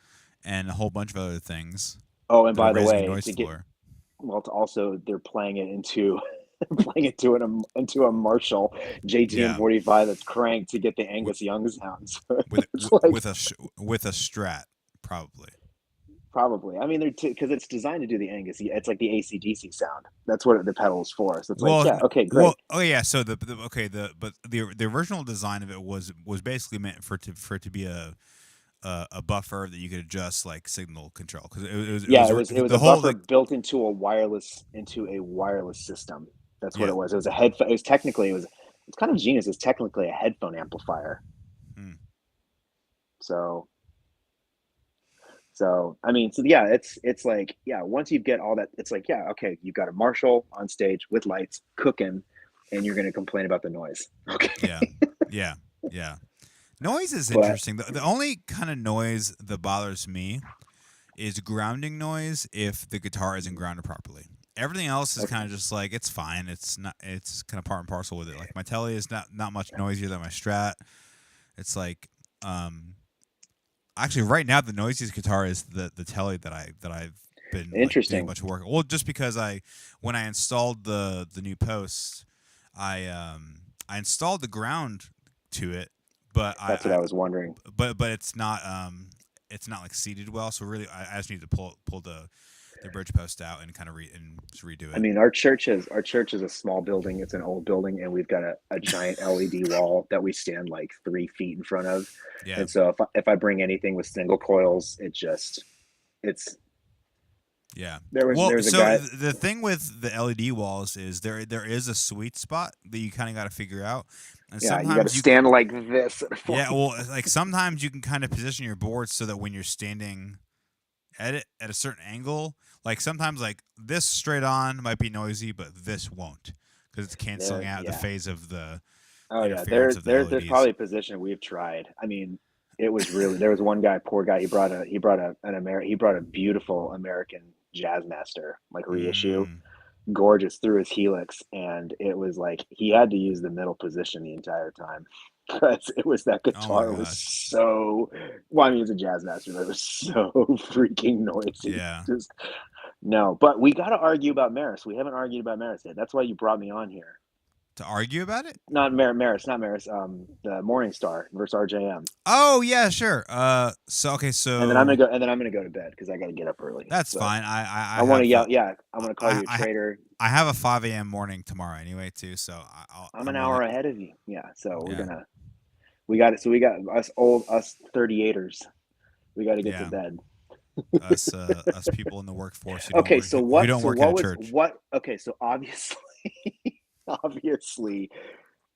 [SPEAKER 1] and a whole bunch of other things
[SPEAKER 2] Oh, and
[SPEAKER 1] that are
[SPEAKER 2] by the
[SPEAKER 1] raising a
[SPEAKER 2] way,
[SPEAKER 1] noise
[SPEAKER 2] to get
[SPEAKER 1] floor.
[SPEAKER 2] well, to also they're playing it into playing it to into a Marshall
[SPEAKER 1] Yeah,
[SPEAKER 2] JTM 45 that's cranked to get the
[SPEAKER 1] with
[SPEAKER 2] Angus Young sounds.
[SPEAKER 1] with
[SPEAKER 2] It's like
[SPEAKER 1] with a Strat probably.
[SPEAKER 2] probably. I mean, they're because it's designed to do the Angus. It's like the AC/DC sound. That's what the pedal is for. So it's like,
[SPEAKER 1] Well,
[SPEAKER 2] yeah, okay,
[SPEAKER 1] well,
[SPEAKER 2] great.
[SPEAKER 1] oh yeah. So the original design of it was basically meant for it to be a buffer that you could adjust like signal control because
[SPEAKER 2] Yeah, it was
[SPEAKER 1] the
[SPEAKER 2] a
[SPEAKER 1] whole
[SPEAKER 2] buffer
[SPEAKER 1] like
[SPEAKER 2] built into a wireless system. That's what
[SPEAKER 1] yeah.
[SPEAKER 2] it was. It was a headphone. It was technically it was it's kind of genius. It's technically a headphone amplifier.
[SPEAKER 1] Hmm.
[SPEAKER 2] So I mean, so yeah, it's like yeah. Once you get all that, it's like yeah, okay, you've got a Marshall on stage with lights cooking, and you're going to complain about the noise. Okay,
[SPEAKER 1] Yeah, yeah, yeah. Noise is
[SPEAKER 2] but
[SPEAKER 1] interesting. The only kind of noise that bothers me is grounding noise if the guitar isn't grounded properly. Everything else is
[SPEAKER 2] okay,
[SPEAKER 1] kind of just like it's fine. It's not. It's kind of part and parcel with it. Like my Telly is not much noisier than my Strat. It's like um actually right now the noisiest guitar is the Telly that I've been like doing a
[SPEAKER 2] interesting.
[SPEAKER 1] bunch of work. Well, just because I when I installed the new posts, I installed the ground to it, but
[SPEAKER 2] That's what I was wondering.
[SPEAKER 1] but it's not like seated well. So really, I just need to pull the bridge post out and kind of and just redo
[SPEAKER 2] I
[SPEAKER 1] it.
[SPEAKER 2] mean, our church is a small building. It's an old building, and we've got a giant LED wall that we stand like 3 feet in front of.
[SPEAKER 1] Yeah.
[SPEAKER 2] And so if I bring anything with single coils, it's
[SPEAKER 1] Yeah. Well,
[SPEAKER 2] there's a
[SPEAKER 1] so
[SPEAKER 2] guy.
[SPEAKER 1] the thing with the LED walls is there is a sweet spot that you kind of got to figure out, and
[SPEAKER 2] Yeah, you got to
[SPEAKER 1] sometimes
[SPEAKER 2] stand like this.
[SPEAKER 1] yeah, well, like sometimes you can kind of position your board so that when you're standing at it at a certain angle, like sometimes like this straight on might be noisy, but this won't because it's canceling
[SPEAKER 2] There,
[SPEAKER 1] out the
[SPEAKER 2] yeah.
[SPEAKER 1] phase of the
[SPEAKER 2] Oh yeah,
[SPEAKER 1] interference of the
[SPEAKER 2] there's
[SPEAKER 1] LEDs.
[SPEAKER 2] probably a position we've tried. I mean, it was really there was one guy, poor guy. He brought a beautiful American Jazzmaster like reissue,
[SPEAKER 1] Mm.
[SPEAKER 2] gorgeous through his helix, and it was like he had to use the middle position the entire time because it was that
[SPEAKER 1] Oh my
[SPEAKER 2] guitar was
[SPEAKER 1] gosh.
[SPEAKER 2] so. Well, I mean, it was a Jazzmaster, but it was so freaking noisy.
[SPEAKER 1] Yeah.
[SPEAKER 2] Just no. But we got to argue about Maris. We haven't argued about Maris yet. That's why you brought me on here.
[SPEAKER 1] To argue about it?
[SPEAKER 2] Not Maris, not Maris. The Morningstar versus RJM.
[SPEAKER 1] Oh yeah, sure. So okay,
[SPEAKER 2] And then I'm gonna
[SPEAKER 1] so
[SPEAKER 2] go. And then I'm gonna go to bed because I got to get up early.
[SPEAKER 1] that's
[SPEAKER 2] But
[SPEAKER 1] fine.
[SPEAKER 2] I
[SPEAKER 1] I
[SPEAKER 2] want to
[SPEAKER 1] have
[SPEAKER 2] yell. Yeah, I'm gonna call
[SPEAKER 1] I,
[SPEAKER 2] you a
[SPEAKER 1] I
[SPEAKER 2] traitor.
[SPEAKER 1] I have a 5 a.m. morning tomorrow anyway too, so
[SPEAKER 2] I'm an
[SPEAKER 1] I'm
[SPEAKER 2] hour
[SPEAKER 1] really
[SPEAKER 2] ahead of you. Yeah. So
[SPEAKER 1] yeah
[SPEAKER 2] we got it. So we got us 38ers. We got to get to
[SPEAKER 1] yeah
[SPEAKER 2] bed.
[SPEAKER 1] us people in the workforce
[SPEAKER 2] Okay. So
[SPEAKER 1] who
[SPEAKER 2] what?
[SPEAKER 1] don't
[SPEAKER 2] So
[SPEAKER 1] work at
[SPEAKER 2] what
[SPEAKER 1] a
[SPEAKER 2] was
[SPEAKER 1] church.
[SPEAKER 2] what? Okay. So obviously, obviously,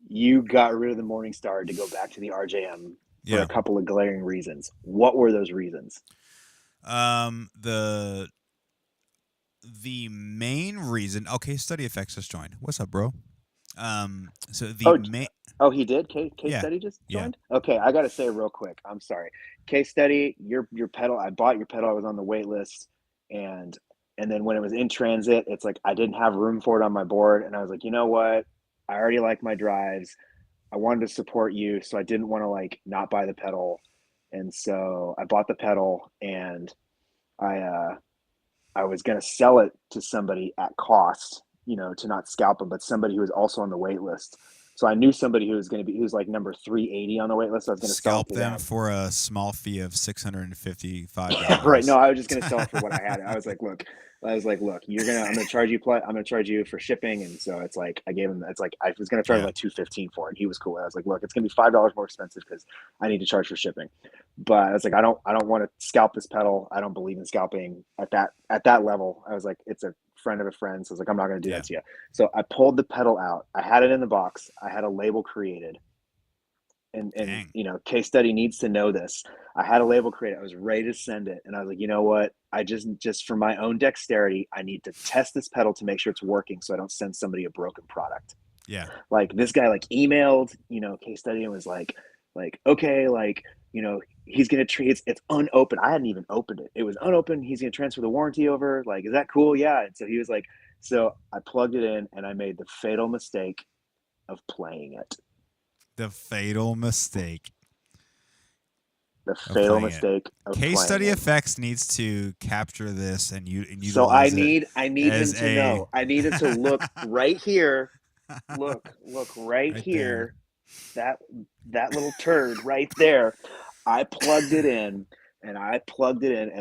[SPEAKER 2] you got rid of the Morningstar to go back to the RJM for a
[SPEAKER 1] Yeah.
[SPEAKER 2] couple of glaring reasons. What were those reasons?
[SPEAKER 1] The main reason. Okay, Study Effects just joined. What's up, bro? So the
[SPEAKER 2] Oh,
[SPEAKER 1] main
[SPEAKER 2] oh, he did. Case
[SPEAKER 1] yeah
[SPEAKER 2] study just
[SPEAKER 1] yeah
[SPEAKER 2] joined. Okay, I got to say real quick. I'm sorry. Case study. Your pedal. I bought your pedal. I was on the wait list, and then when it was in transit, it's like I didn't have room for it on my board, and I was like, you know what? I already like my drives. I wanted to support you, so I didn't want to like not buy the pedal, and so I bought the pedal, and I I was gonna sell it to somebody at cost, to not scalp them, but somebody who was also on the wait list. So I knew somebody who's like number 380 on the wait list. So I was gonna sell it
[SPEAKER 1] scalp
[SPEAKER 2] to
[SPEAKER 1] them
[SPEAKER 2] them.
[SPEAKER 1] for a small fee of
[SPEAKER 2] Yeah, right. No,
[SPEAKER 1] $655.
[SPEAKER 2] I was just gonna sell it for what I had. I was like, look, I'm gonna charge you I'm gonna charge you for shipping, and so it's like I gave him. It's like I was gonna charge him
[SPEAKER 1] Yeah
[SPEAKER 2] like 215 for it. And he was cool. I was like, look, it's gonna be $5 more expensive because I need to charge for shipping. But I was like, I don't want to scalp this pedal. I don't believe in scalping at that level. I was like, it's a friend of a friend, so I was like, I'm not gonna do
[SPEAKER 1] yeah
[SPEAKER 2] that to you. So I pulled the pedal out. I had it in the box. I had a label created, and
[SPEAKER 1] dang
[SPEAKER 2] case study needs to know this. I had a label created. I was ready to send it, and I was like, you know what? I just for my own dexterity, I need to test this pedal to make sure it's working, so I don't send somebody a broken product.
[SPEAKER 1] yeah
[SPEAKER 2] Like this guy like emailed case study and was like okay, like he's gonna it's unopened. I hadn't even opened it. It was unopened. He's gonna transfer the warranty over. Like, is that cool? Yeah. And so he was like, so I plugged it in and I made the fatal mistake of playing it.
[SPEAKER 1] The fatal mistake
[SPEAKER 2] The
[SPEAKER 1] of
[SPEAKER 2] fatal
[SPEAKER 1] playing it.
[SPEAKER 2] mistake of
[SPEAKER 1] Case
[SPEAKER 2] playing
[SPEAKER 1] Study
[SPEAKER 2] it.
[SPEAKER 1] Effects needs to capture this and
[SPEAKER 2] So I
[SPEAKER 1] utilize it
[SPEAKER 2] need him
[SPEAKER 1] as
[SPEAKER 2] to
[SPEAKER 1] a
[SPEAKER 2] know. I need him to look right here. Look right
[SPEAKER 1] right there.
[SPEAKER 2] here. That that little turd right there. I plugged it in and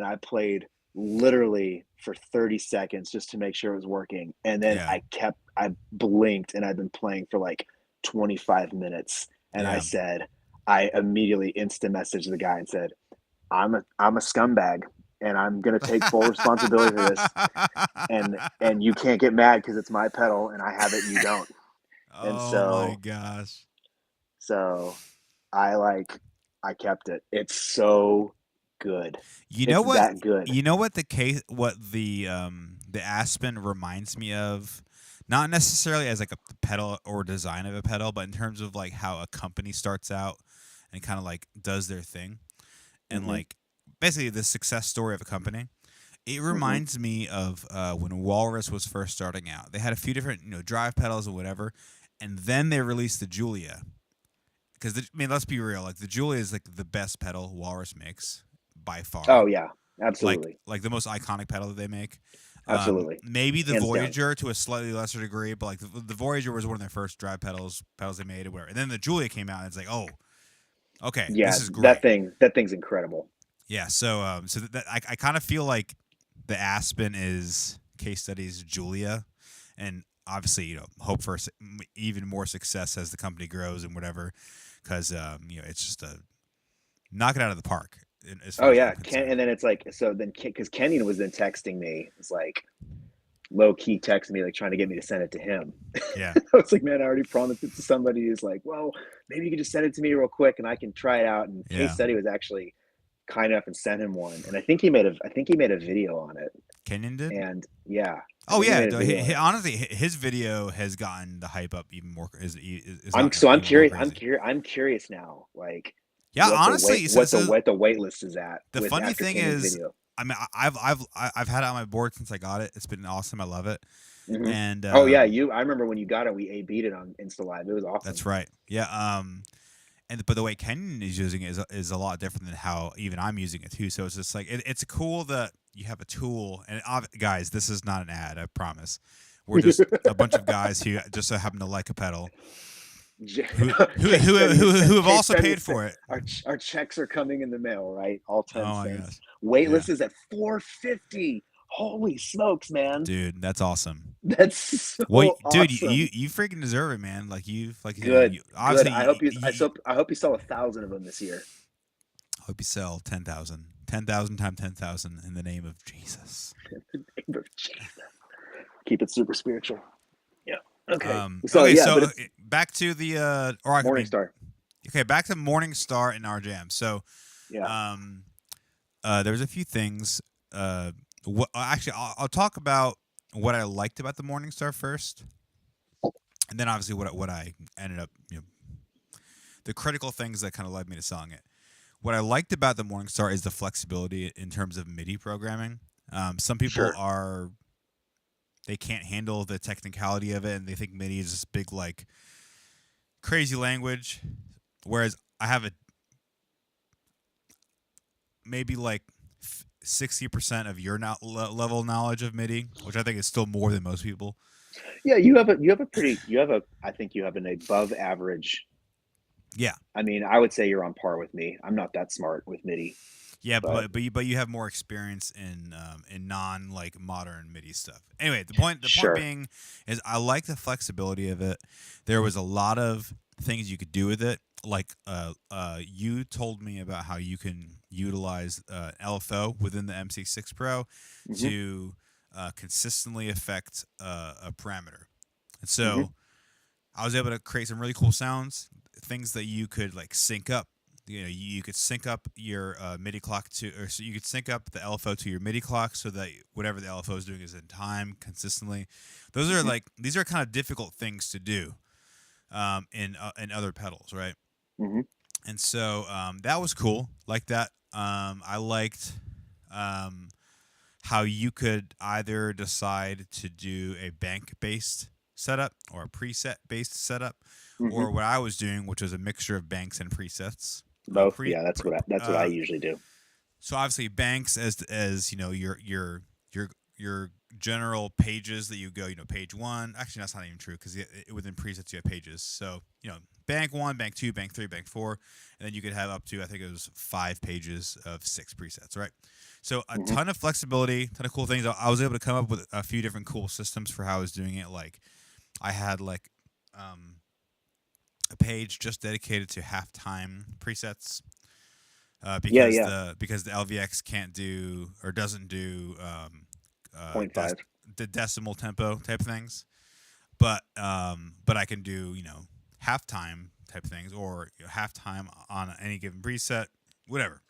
[SPEAKER 2] I played literally for 30 seconds just to make sure it was working. And then
[SPEAKER 1] Yeah.
[SPEAKER 2] I blinked and I've been playing for like 25 minutes. And
[SPEAKER 1] Yeah.
[SPEAKER 2] I immediately instant messaged the guy and said, I'm a scumbag and I'm gonna take full responsibility for this. And you can't get mad because it's my pedal and I have it, you don't. And
[SPEAKER 1] Oh my
[SPEAKER 2] so
[SPEAKER 1] gosh.
[SPEAKER 2] so I kept it. It's so good.
[SPEAKER 1] You know
[SPEAKER 2] It's
[SPEAKER 1] what?
[SPEAKER 2] that good.
[SPEAKER 1] You know what the Aspen reminds me of? Not necessarily as like a pedal or design of a pedal, but in terms of like how a company starts out and kind of like does their thing, and
[SPEAKER 2] Hmm.
[SPEAKER 1] like basically the success story of a company. It
[SPEAKER 2] Hmm.
[SPEAKER 1] reminds me of when Walrus was first starting out. They had a few different drive pedals or whatever, and then they released the Julia. Because I mean, let's be real. Like the Julia is like the best pedal Walrus makes by far.
[SPEAKER 2] Oh yeah, absolutely,
[SPEAKER 1] Like the most iconic pedal that they make.
[SPEAKER 2] absolutely,
[SPEAKER 1] Maybe the
[SPEAKER 2] hands down.
[SPEAKER 1] Voyager to a slightly lesser degree, but like the Voyager was one of their first drive pedals they made or whatever. And then the Julia came out, and it's like, oh, okay, this
[SPEAKER 2] Yeah,
[SPEAKER 1] is great.
[SPEAKER 2] that thing's incredible.
[SPEAKER 1] Yeah, so I kind of feel like the Aspen is Case Studies Julia, and obviously hope for even more success as the company grows and whatever, because it's just a knock it out of the park as
[SPEAKER 2] Oh
[SPEAKER 1] far as
[SPEAKER 2] yeah,
[SPEAKER 1] I'm concerned.
[SPEAKER 2] and then it's like so then because Kenyon was then texting me, it's like low key texting me like trying to get me to send it to him.
[SPEAKER 1] Yeah,
[SPEAKER 2] I was like, man, I already promised it to somebody. Who's like, well, maybe you can just send it to me real quick and I can try it out. And Case
[SPEAKER 1] yeah.
[SPEAKER 2] Study was actually kind enough and sent him one, and I think he made a video on it.
[SPEAKER 1] Kenyon did.
[SPEAKER 2] And yeah, I
[SPEAKER 1] Oh
[SPEAKER 2] think he
[SPEAKER 1] yeah,
[SPEAKER 2] made a video on it.
[SPEAKER 1] honestly, his video has gotten the hype up even more. Is
[SPEAKER 2] I'm
[SPEAKER 1] gotten
[SPEAKER 2] so I'm
[SPEAKER 1] even more
[SPEAKER 2] curious.
[SPEAKER 1] crazy.
[SPEAKER 2] I'm curious now, like
[SPEAKER 1] Yeah, honestly,
[SPEAKER 2] what the wait list is at
[SPEAKER 1] the
[SPEAKER 2] with
[SPEAKER 1] funny
[SPEAKER 2] after
[SPEAKER 1] thing
[SPEAKER 2] Kenyon's
[SPEAKER 1] is,
[SPEAKER 2] video.
[SPEAKER 1] I mean, I've had it on my board since I got it. It's been awesome. I love it.
[SPEAKER 2] Hmm.
[SPEAKER 1] And
[SPEAKER 2] Oh yeah, I remember when you got it. We beat it on Insta Live. It was awesome.
[SPEAKER 1] that's right. Yeah. And but the way Kenyon is using it is a lot different than how even I'm using it too. So it's just like it's cool that you have a tool. And guys, this is not an ad. I promise. We're just a bunch of guys who just so happen to like a pedal who who
[SPEAKER 2] Case
[SPEAKER 1] who
[SPEAKER 2] study
[SPEAKER 1] who,
[SPEAKER 2] is
[SPEAKER 1] who have
[SPEAKER 2] case
[SPEAKER 1] also
[SPEAKER 2] study
[SPEAKER 1] paid
[SPEAKER 2] is
[SPEAKER 1] for it.
[SPEAKER 2] our checks are coming in the mail, right? All 10
[SPEAKER 1] Oh my
[SPEAKER 2] cents.
[SPEAKER 1] gosh. Yeah.
[SPEAKER 2] Waitlist is at 450. Holy smokes, man.
[SPEAKER 1] Dude, that's awesome.
[SPEAKER 2] That's
[SPEAKER 1] Well,
[SPEAKER 2] so
[SPEAKER 1] dude,
[SPEAKER 2] awesome.
[SPEAKER 1] you freaking deserve it, man. Like
[SPEAKER 2] Good,
[SPEAKER 1] you
[SPEAKER 2] good.
[SPEAKER 1] obviously
[SPEAKER 2] I hope you sell 1,000 of them this year.
[SPEAKER 1] hope you sell 10,000. 10,000 times 10,000 in the name of Jesus.
[SPEAKER 2] Keep it super spiritual. Yeah. Okay. So
[SPEAKER 1] Okay,
[SPEAKER 2] yeah,
[SPEAKER 1] so
[SPEAKER 2] but it's
[SPEAKER 1] back to the or I
[SPEAKER 2] Morning
[SPEAKER 1] mean,
[SPEAKER 2] Star.
[SPEAKER 1] okay, back to Morning Star in our jam. So,
[SPEAKER 2] Yeah.
[SPEAKER 1] um there was a few things actually I'll talk about what I liked about the Morning Star first. And then obviously what I ended up, the critical things that kind of led me to selling it. What I liked about the Morningstar is the flexibility in terms of MIDI programming. Some people
[SPEAKER 2] Sure.
[SPEAKER 1] they can't handle the technicality of it, and they think MIDI is this big like crazy language. Whereas I have a maybe like 60% of your level knowledge of MIDI, which I think is still more than most people.
[SPEAKER 2] Yeah, I think you have an above average.
[SPEAKER 1] Yeah,
[SPEAKER 2] I mean, I would say you're on par with me. I'm not that smart with MIDI,
[SPEAKER 1] yeah,
[SPEAKER 2] but
[SPEAKER 1] but you have more experience in non like modern MIDI stuff. Anyway, the point
[SPEAKER 2] sure.
[SPEAKER 1] being is I like the flexibility of it. There was a lot of things you could do with it. Like you told me about how you can utilize LFO within the MC6 Pro
[SPEAKER 2] Hmm.
[SPEAKER 1] to consistently affect a parameter, and
[SPEAKER 2] Hmm.
[SPEAKER 1] so I was able to create some really cool sounds, things that you could like sync up. You could sync up your MIDI clock to, or so you could sync up the LFO to your MIDI clock so that whatever the LFO is doing is in time consistently. Those are
[SPEAKER 2] Hmm.
[SPEAKER 1] like these are kind of difficult things to do in other pedals, right?
[SPEAKER 2] Hmm.
[SPEAKER 1] And so that was cool. Like that. I liked um, how you could either decide to do a bank based setup or a preset based setup,
[SPEAKER 2] Hmm.
[SPEAKER 1] or what I was doing, which was a mixture of banks and presets.
[SPEAKER 2] Both. Yeah, that's what I
[SPEAKER 1] Uh,
[SPEAKER 2] usually do.
[SPEAKER 1] so obviously banks as you know your your general pages that you go, page one. Actually, that's not even true because within presets you have pages. So bank one, bank two, bank three, bank four, and then you could have up to, I think it was 5 pages of 6 presets, right? So a
[SPEAKER 2] Hmm.
[SPEAKER 1] ton of flexibility, ton of cool things. I was able to come up with a few different cool systems for how I was doing it. Like I had like um, a page just dedicated to halftime presets
[SPEAKER 2] Yeah,
[SPEAKER 1] because
[SPEAKER 2] yeah.
[SPEAKER 1] the LVX can't do or doesn't do
[SPEAKER 2] Point five.
[SPEAKER 1] the decimal tempo type things, but I can do halftime type things or halftime on any given preset, whatever.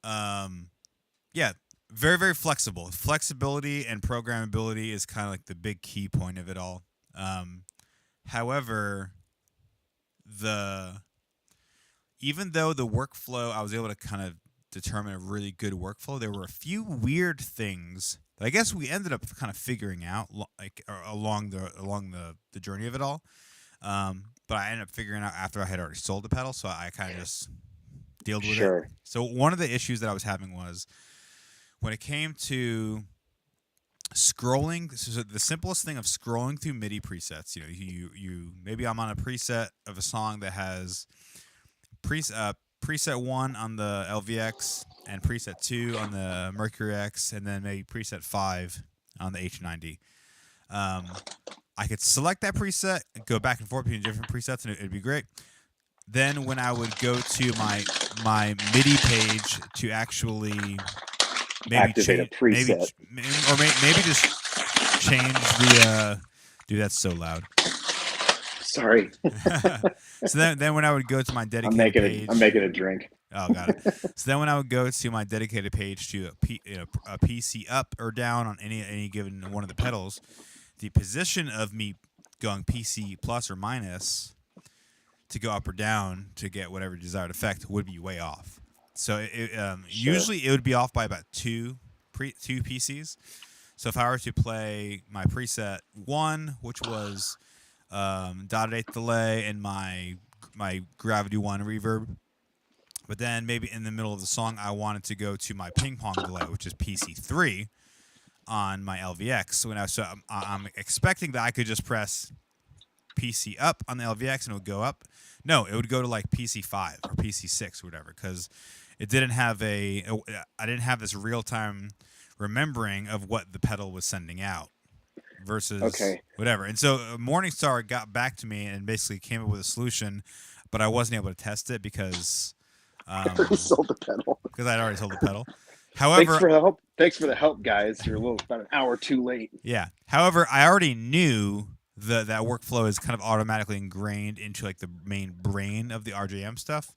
[SPEAKER 1] Um, yeah, very very flexible. Flexibility and programmability is kind of like the big key point of it all. Um, however, the even though the workflow, I was able to kind of determine a really good workflow, there were a few weird things that I guess we ended up kind of figuring out like along the journey of it all. But I ended up figuring out after I had already sold the pedal, so I kind of just dealt with it.
[SPEAKER 2] Sure.
[SPEAKER 1] So one of the issues that I was having was when it came to scrolling. So the simplest thing of scrolling through MIDI presets. You maybe I'm on a preset of a song that has preset one on the LVX and preset two on the Mercury X, and then maybe preset five on the H90. Um, I could select that preset, go back and forth between different presets, and it'd be great. Then when I would go to my MIDI page to actually maybe
[SPEAKER 2] Activate a
[SPEAKER 1] change,
[SPEAKER 2] preset.
[SPEAKER 1] maybe just change the. Dude, that's so loud.
[SPEAKER 2] Sorry.
[SPEAKER 1] So then when I would go to my
[SPEAKER 2] I'm
[SPEAKER 1] dedicated
[SPEAKER 2] making a I'm
[SPEAKER 1] page,
[SPEAKER 2] making a drink.
[SPEAKER 1] oh, got it. So then when I would go to my dedicated page to a PC up or down on any given one of the pedals, the position of me going PC plus or minus to go up or down to get whatever desired effect would be way off. So
[SPEAKER 2] Sure.
[SPEAKER 1] usually it would be off by about two PCs. So if I were to play my preset one, which was dotted eighth delay and my gravity one reverb, but then maybe in the middle of the song I wanted to go to my ping pong delay, which is PC3 on my LVX. So I'm expecting that I could just press PC up on the LVX and it would go up. No, it would go to like PC5 or PC6 or whatever because it didn't have I didn't have this real time remembering of what the pedal was sending out versus
[SPEAKER 2] Okay.
[SPEAKER 1] whatever. And so Morningstar got back to me and basically came up with a solution, but I wasn't able to test it because
[SPEAKER 2] We
[SPEAKER 1] um,
[SPEAKER 2] sold the pedal.
[SPEAKER 1] I'd already sold the pedal.
[SPEAKER 2] Thanks
[SPEAKER 1] However,
[SPEAKER 2] for the help. Thanks for the help, guys. You're a little about an hour too late.
[SPEAKER 1] yeah. However, I already knew that workflow is kind of automatically ingrained into like the main brain of the RJM stuff.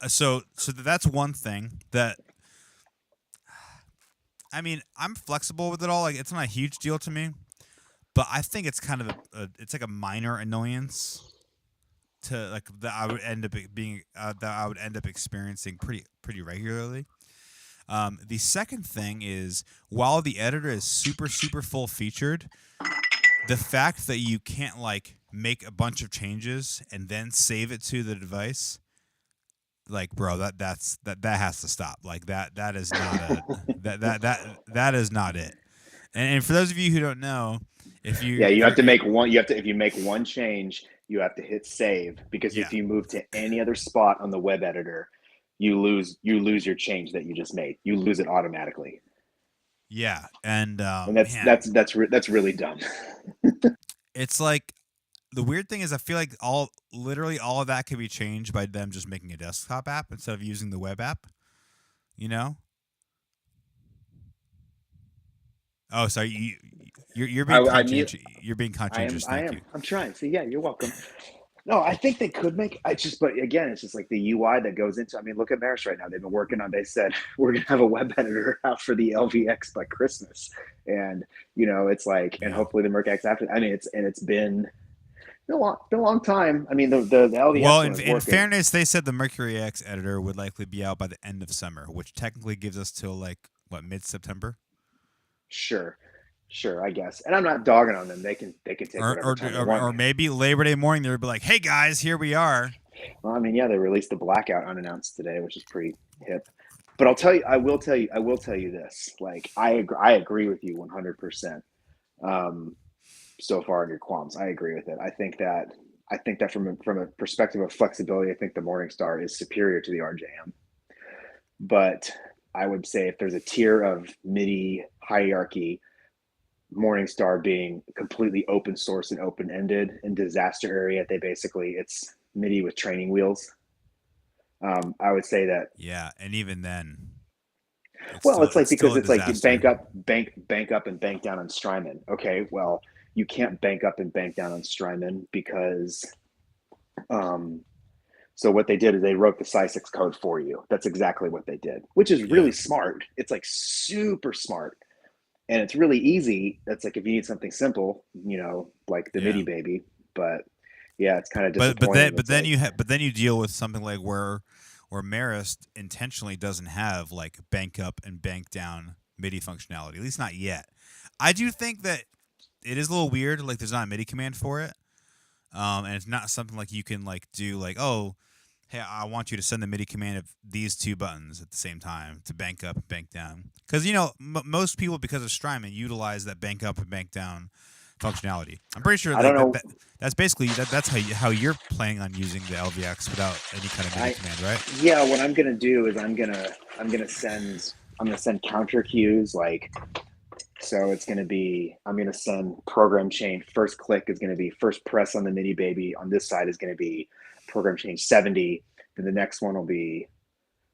[SPEAKER 1] So that's one thing that I mean, I'm flexible with it all. Like, it's not a huge deal to me, but I think it's kind of it's like a minor annoyance to like that I would end up being that I would end up experiencing pretty regularly. The second thing is while the editor is super super full featured, the fact that you can't like make a bunch of changes and then save it to the device, like bro, that has to stop. Like that is not a that is not it. And for those of you who don't know,
[SPEAKER 2] Yeah, you
[SPEAKER 1] if
[SPEAKER 2] have
[SPEAKER 1] you're
[SPEAKER 2] to make one. You have to if you make one change, you have to hit save because
[SPEAKER 1] yeah
[SPEAKER 2] if you move to any other spot on the web editor, you lose your change that you just made. You lose it automatically,
[SPEAKER 1] yeah, and
[SPEAKER 2] and that's
[SPEAKER 1] man,
[SPEAKER 2] that's that's that's really dumb.
[SPEAKER 1] it's like the weird thing is I feel like literally all of that could be changed by them just making a desktop app instead of using the web app. You know? Oh, sorry. You're
[SPEAKER 2] I,
[SPEAKER 1] being
[SPEAKER 2] I mute.
[SPEAKER 1] conscientious. You're being
[SPEAKER 2] I am.
[SPEAKER 1] conscientious.
[SPEAKER 2] I
[SPEAKER 1] Thank you.
[SPEAKER 2] am. I'm trying. So yeah, you're welcome. No, I think they could make. I just, but again, it's just like the UI that goes into. I mean, look at Maris right now. They've been working on. They said we're gonna have a web editor out for the LVX by Christmas, and it's like, and
[SPEAKER 1] Yeah.
[SPEAKER 2] hopefully the Merc X after. I mean, it's been been a long time. I mean, the
[SPEAKER 1] Well,
[SPEAKER 2] LVX one is
[SPEAKER 1] in
[SPEAKER 2] working.
[SPEAKER 1] fairness, they said the Mercury X editor would likely be out by the end of summer, which technically gives us till like what, mid September,
[SPEAKER 2] Sure, sure, I guess. And I'm not dogging on them. They can take
[SPEAKER 1] or,
[SPEAKER 2] whatever
[SPEAKER 1] or
[SPEAKER 2] time they
[SPEAKER 1] or
[SPEAKER 2] want.
[SPEAKER 1] or maybe Labor Day morning they'll be like, "Hey guys, here we are."
[SPEAKER 2] Well, I mean, yeah, they released the blackout unannounced today, which is pretty hip. But I'll tell you, I will tell you this. Like, I agree with you 100%. Um, so far in your qualms, I agree with it. I think that from a perspective of flexibility, I think the Morningstar is superior to the RJM. But I would say if there's a tier of MIDI hierarchy, Morningstar being completely open source and open ended in disaster area, they basically it's MIDI with training wheels. I would say that.
[SPEAKER 1] Yeah, and even then,
[SPEAKER 2] Well, it's like
[SPEAKER 1] it's still
[SPEAKER 2] because
[SPEAKER 1] a
[SPEAKER 2] it's like
[SPEAKER 1] disaster.
[SPEAKER 2] bank up and bank down on Strymon. Okay, well, you can't bank up and bank down on Strymon because um, so what they did is they wrote the SCI6 code for you. That's exactly what they did, which is
[SPEAKER 1] Yeah,
[SPEAKER 2] really smart. It's like super smart, and it's really easy. That's like if you need something simple, like the
[SPEAKER 1] yeah.
[SPEAKER 2] MIDI baby. But yeah, it's kind of disappointing. It's like
[SPEAKER 1] But then you deal with something like where Marist intentionally doesn't have like bank up and bank down MIDI functionality. At least not yet. I do think that it is a little weird. Like there's not a MIDI command for it, and it's not something like you can like do like, oh, hey, I want you to send the MIDI command of these two buttons at the same time to bank up and bank down. Because most people, because of Strymon, utilize that bank up and bank down functionality. I'm pretty sure
[SPEAKER 2] I don't
[SPEAKER 1] like
[SPEAKER 2] know.
[SPEAKER 1] that's basically that's how you're planning on using the LVX without any kind of MIDI
[SPEAKER 2] I
[SPEAKER 1] command, right?
[SPEAKER 2] Yeah, what I'm gonna do is I'm gonna send counter cues like so it's gonna be I'm gonna send program chain first click is gonna be first press on the MIDI baby on this side is gonna be program change 70, then the next one will be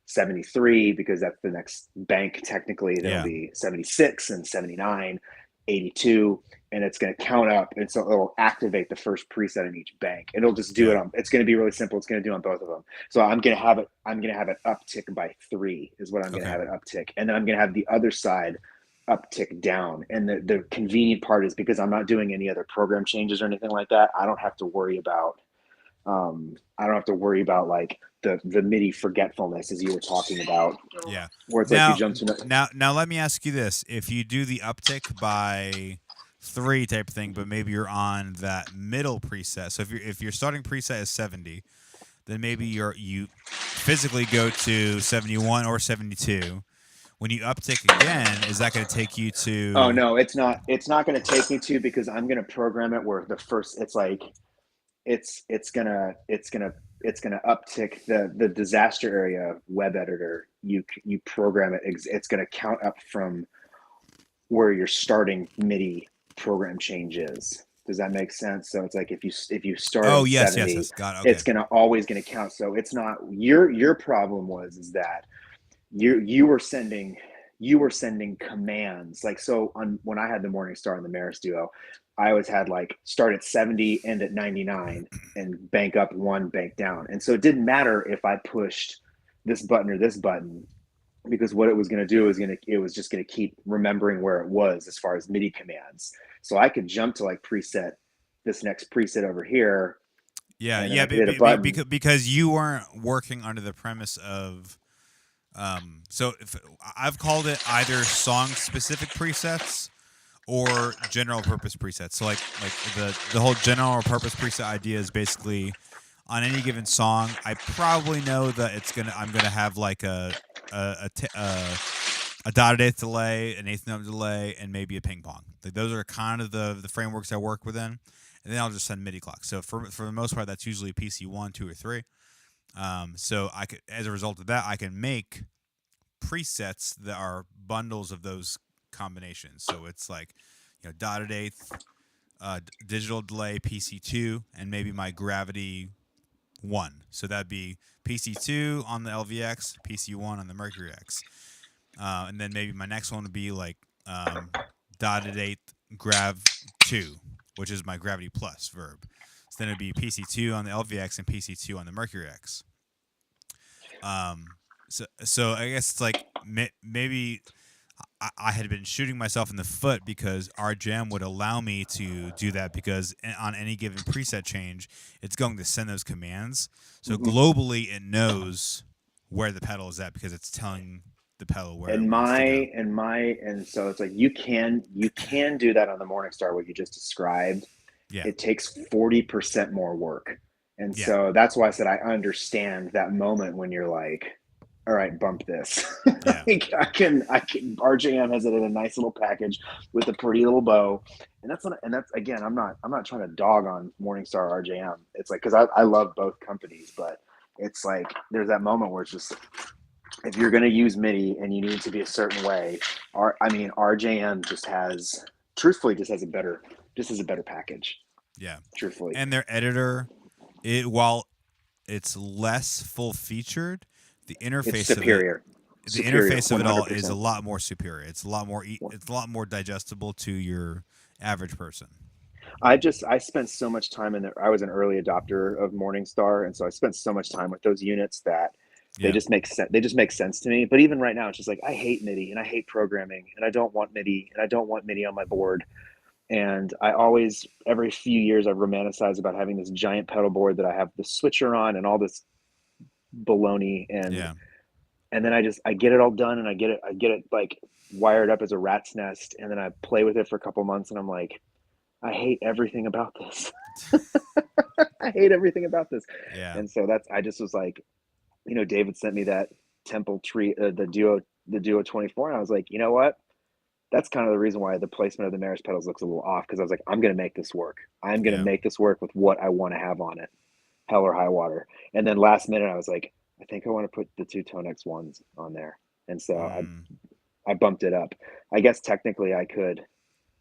[SPEAKER 2] 73 because that's the next bank technically. Then it'll
[SPEAKER 1] Yeah.
[SPEAKER 2] be 76 and 79, 82, and it's going to count up. And so it'll activate the first preset in each bank. And it'll just do
[SPEAKER 1] Yeah.
[SPEAKER 2] it on, it's going to be really simple. It's going to do on both of them. So I'm going to have it uptick by 3 is what I'm going to
[SPEAKER 1] Okay.
[SPEAKER 2] have it uptick. And then I'm going to have the other side uptick down. And the convenient part is because I'm not doing any other program changes or anything like that, I don't have to worry about like the MIDI forgetfulness as you were talking about,
[SPEAKER 1] Yeah.
[SPEAKER 2] where it's like you
[SPEAKER 1] Now,
[SPEAKER 2] jump to
[SPEAKER 1] now, let me ask you this: if you do the uptick by 3 type of thing, but maybe you're on that middle preset. So if your starting preset is 70, then maybe you physically go to 71 or 72. When you uptick again, is that going to take you
[SPEAKER 2] oh
[SPEAKER 1] to?
[SPEAKER 2] no, it's not going to take me to because I'm going to program it where the first it's like it's gonna uptick the disaster area web editor. You program it. It's gonna count up from where your starting MIDI program change is. Does that make sense? So it's like if you start
[SPEAKER 1] Oh
[SPEAKER 2] on
[SPEAKER 1] yes, yes,
[SPEAKER 2] 70,
[SPEAKER 1] yes. Got it. Okay.
[SPEAKER 2] it's gonna always gonna count. So it's not your problem was is that you were sending commands like so on when I had the Morningstar and the Marist Duo, I always had like start at 70, end at 99, and bank up one, bank down. And so it didn't matter if I pushed this button or this button because what it was going to do is it was just going to keep remembering where it was as far as MIDI commands. So I could jump to like preset this next preset over here,
[SPEAKER 1] Yeah,
[SPEAKER 2] and then
[SPEAKER 1] yeah,
[SPEAKER 2] I could hit a button.
[SPEAKER 1] because you weren't working under the premise of so if, I've called it either song specific presets or general purpose presets. So like the whole general purpose preset idea is basically on any given song, I probably know that I'm gonna have like a dotted eighth delay, an eighth note delay, and maybe a ping pong. Like those are kind of the frameworks I work within, and then I'll just send MIDI clocks. So for the most part, that's usually PC 1, 2, or 3. So I could, as a result of that, I can make presets that are bundles of those combinations. So it's like, dotted eighth, digital delay PC2, and maybe my gravity 1. So that'd be PC2 on the LVX, PC1 on the Mercury X. And then maybe my next one would be like dotted eighth grav 2, which is my gravity plus verb. So then it'd be PC2 on the LVX and PC2 on the Mercury X. So I guess it's like maybe I had been shooting myself in the foot because RJM would allow me to do that because on any given preset change, it's going to send those commands. So
[SPEAKER 2] Mhm.
[SPEAKER 1] globally, it knows where the pedal is at because it's telling the pedal where it wants to go.
[SPEAKER 2] And so it's like you can do that on the Morningstar, what you just described.
[SPEAKER 1] Yeah,
[SPEAKER 2] It takes 40% more work. And
[SPEAKER 1] yeah,
[SPEAKER 2] so that's why I said I understand that moment when you're like, all right, bump this.
[SPEAKER 1] yeah,
[SPEAKER 2] Like, I can RJM has it in a nice little package with a pretty little bow. And that's again, I'm not trying to dog on Morningstar RJM. It's like because I love both companies, but it's like there's that moment where it's just if you're going to use MIDI and you need it to be a certain way, RJM truthfully just has a better package.
[SPEAKER 1] yeah.
[SPEAKER 2] Truthfully,
[SPEAKER 1] And their editor, while it's less full featured, the
[SPEAKER 2] it's
[SPEAKER 1] interface of it
[SPEAKER 2] superior,
[SPEAKER 1] the
[SPEAKER 2] superior,
[SPEAKER 1] interface of it all is a
[SPEAKER 2] 100%.
[SPEAKER 1] lot more superior. It's a lot more it's a lot more digestible to your average person.
[SPEAKER 2] I spent so much time in there. I was an early adopter of Morningstar, and so I spent so much time with those units that they
[SPEAKER 1] Yeah.
[SPEAKER 2] just make sense. They just make sense to me. But even right now, it's just like I hate MIDI and I hate programming and I don't want MIDI and I don't want MIDI on my board. And I always, every few years, I romanticize about having this giant pedal board that I have the switcher on and all this baloney,
[SPEAKER 1] Yeah.
[SPEAKER 2] and then I get it all done and I get it like wired up as a rat's nest, and then I play with it for a couple months, and I'm like, I hate everything about this. I hate everything about this.
[SPEAKER 1] Yeah.
[SPEAKER 2] And so I just was like, David sent me that Temple tree, the Duo 24, and I was like, you know what? That's kind of the reason why the placement of the Maris pedals looks a little off because I was like, I'm going to make this work. I'm going to
[SPEAKER 1] Yeah.
[SPEAKER 2] make this work with what I want to have on it, hell or high water. And then last minute, I was like, I think I want to put the two Tone X1s on there. And so
[SPEAKER 1] Mm,
[SPEAKER 2] I bumped it up. I guess technically I could,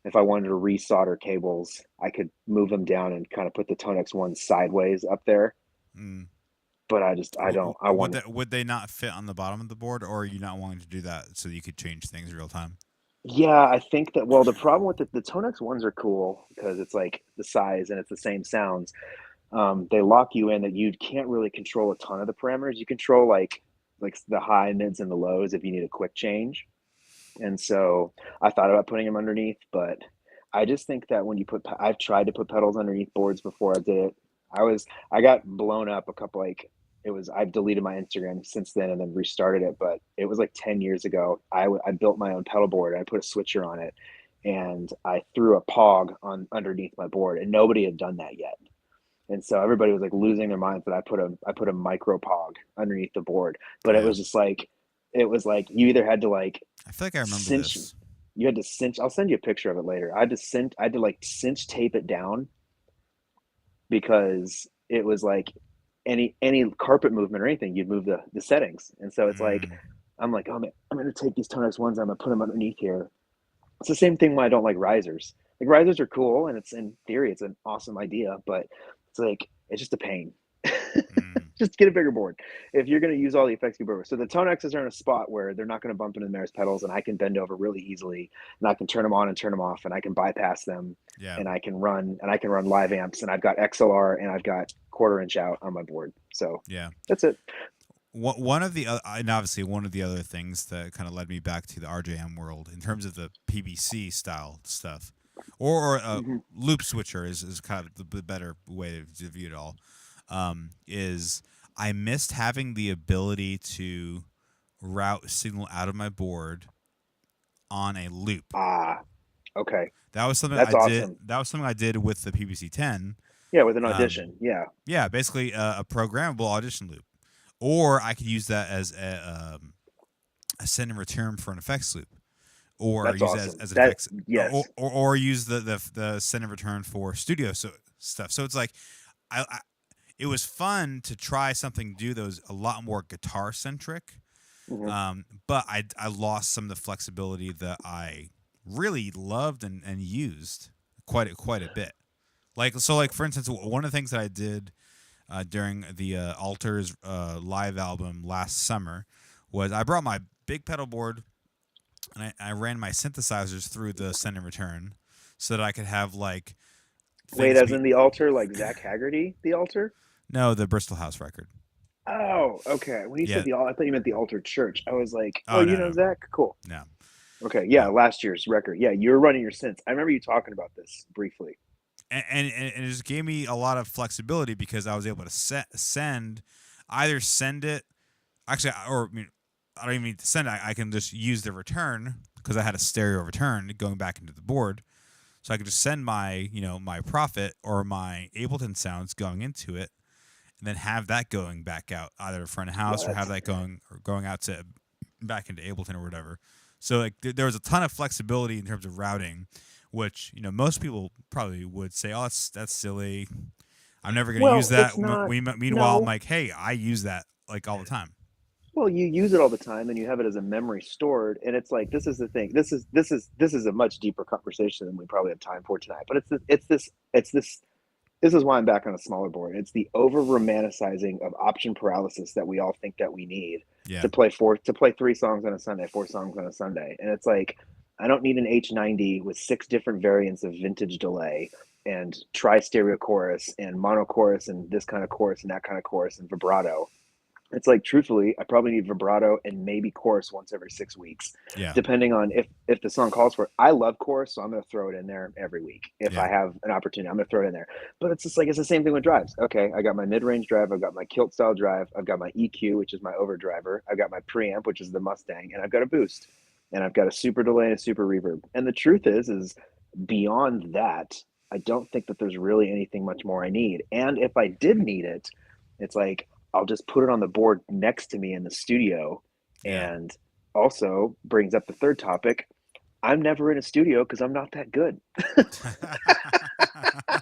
[SPEAKER 2] if I wanted to resolder cables, I could move them down and kind of put the Tone X1 sideways up there.
[SPEAKER 1] mm.
[SPEAKER 2] But I don't, I want
[SPEAKER 1] Would they not fit on the bottom of the board, or are you not wanting to do that so you could change things real time?
[SPEAKER 2] Yeah, I think that. Well, the problem with the Tone X1s are cool because it's like the size and it's the same sounds. They lock you in that you can't really control a ton of the parameters. You control like the high, mids, and the lows if you need a quick change. And so I thought about putting them underneath, but I just think that when I've tried to put pedals underneath boards before I did it. I got blown up a couple I've deleted my Instagram since then and then restarted it, but it was like 10 years ago. I built my own pedal board and I put a switcher on it and I threw a pog on underneath my board and nobody had done that yet. And so everybody was like losing their minds that I put a micro pog underneath the board, but
[SPEAKER 1] Yeah.
[SPEAKER 2] it was like you either had to like
[SPEAKER 1] I feel like I remember
[SPEAKER 2] cinch
[SPEAKER 1] this.
[SPEAKER 2] you had to cinch. I'll send you a picture of it later. I had to like cinch tape it down because it was like any carpet movement or anything, you'd move the settings. And so it's like
[SPEAKER 1] Mm,
[SPEAKER 2] I'm like, oh man, I'm gonna take these Tone X1s, I'm gonna put them underneath here. It's the same thing when I don't like risers. Like risers are cool and it's in theory it's an awesome idea, but it's like it's just a pain.
[SPEAKER 1] mm.
[SPEAKER 2] Just get a bigger board if you're going to use all the effects you bring. So the Tone X's are in a spot where they're not going to bump into the Maris pedals, and I can bend over really easily, and I can turn them on and turn them off, and I can bypass them,
[SPEAKER 1] Yeah.
[SPEAKER 2] and I can run live amps, and I've got XLR and I've got quarter-inch out on my board. So
[SPEAKER 1] Yeah.
[SPEAKER 2] that's it.
[SPEAKER 1] One of the and obviously one of the other things that kind of led me back to the RJM world in terms of the PBC style stuff, or a
[SPEAKER 2] Mm-hmm.
[SPEAKER 1] loop switcher is kind of the better way to view it all. Is I missed having the ability to route signal out of my board on a loop.
[SPEAKER 2] Ah, okay,
[SPEAKER 1] That was something I
[SPEAKER 2] that's
[SPEAKER 1] did.
[SPEAKER 2] awesome.
[SPEAKER 1] That was something I did with the PBC 10.
[SPEAKER 2] Yeah, with an
[SPEAKER 1] Um,
[SPEAKER 2] audition. Yeah,
[SPEAKER 1] yeah, basically a programmable audition loop, or I could use that as a send and return for an effects loop, or
[SPEAKER 2] that's
[SPEAKER 1] use it
[SPEAKER 2] awesome.
[SPEAKER 1] as an
[SPEAKER 2] That
[SPEAKER 1] effects,
[SPEAKER 2] yes.
[SPEAKER 1] or use the send and return for studio stuff. So it's like I it was fun to try something do those a lot more guitar centric,
[SPEAKER 2] Mm-hmm.
[SPEAKER 1] but I lost some of the flexibility that I really loved and used quite a bit. Like for instance, one of the things that I did during the Alters live album last summer was I brought my big pedal board and I ran my synthesizers through the send and return so that I could have like
[SPEAKER 2] Wait,
[SPEAKER 1] things
[SPEAKER 2] as
[SPEAKER 1] be
[SPEAKER 2] in the altar, like Zach Haggerty, the altar?
[SPEAKER 1] no the Bristol House record.
[SPEAKER 2] Oh, okay. When you said
[SPEAKER 1] Yeah.
[SPEAKER 2] I thought you meant the altered church. I was like, oh,
[SPEAKER 1] Oh no
[SPEAKER 2] Zach? Cool.
[SPEAKER 1] no.
[SPEAKER 2] Okay,
[SPEAKER 1] Yeah.
[SPEAKER 2] yeah, last year's record. Yeah, you were running your synths. I remember you talking about this briefly.
[SPEAKER 1] And it just gave me a lot of flexibility because I was able to either send it actually, or I mean, I don't even need to send it. I can just use the return because I had a stereo return going back into the board, so I could just send my my Prophet or my Ableton sounds going into it, and then have that going back out either to front of
[SPEAKER 2] Yeah,
[SPEAKER 1] house or have
[SPEAKER 2] that's
[SPEAKER 1] that going out to back into Ableton or whatever. So like there was a ton of flexibility in terms of routing, which most people probably would say, "Oh, that's silly. I'm never going to use
[SPEAKER 2] well,
[SPEAKER 1] that."
[SPEAKER 2] it's not.
[SPEAKER 1] Meanwhile, I'm
[SPEAKER 2] No.
[SPEAKER 1] like, "Hey, I use that like all the time."
[SPEAKER 2] Well, you use it all the time and you have it as a memory stored, and it's like this is the thing. This is a much deeper conversation than we probably have time for tonight. But this is why I'm back on a smaller board. It's the over romanticizing of option paralysis that we all think that we need
[SPEAKER 1] Yeah,
[SPEAKER 2] to play 3 songs on a Sunday, 4 songs on a Sunday. And it's like I don't need an H90 with 6 different variants of vintage delay and tri stereo chorus and mono chorus and this kind of chorus and that kind of chorus and vibrato. It's like truthfully, I probably need vibrato and maybe chorus once every 6 weeks,
[SPEAKER 1] yeah,
[SPEAKER 2] depending on if the song calls for it. I love chorus, so I'm gonna throw it in there every week. If
[SPEAKER 1] yeah,
[SPEAKER 2] I have an opportunity, I'm gonna throw it in there. But it's just like it's the same thing with drives. Okay, I got my mid-range drive, I've got my kilt style drive, I've got my EQ, which is my overdriver, I've got my preamp, which is the Mustang, and I've got a boost. And I've got a super delay and a super reverb. And the truth is beyond that, I don't think that there's really anything much more I need. And if I did need it, it's like I'll just put it on the board next to me in the studio.
[SPEAKER 1] yeah.
[SPEAKER 2] And also brings up the third topic. I'm never in a studio because I'm not that good.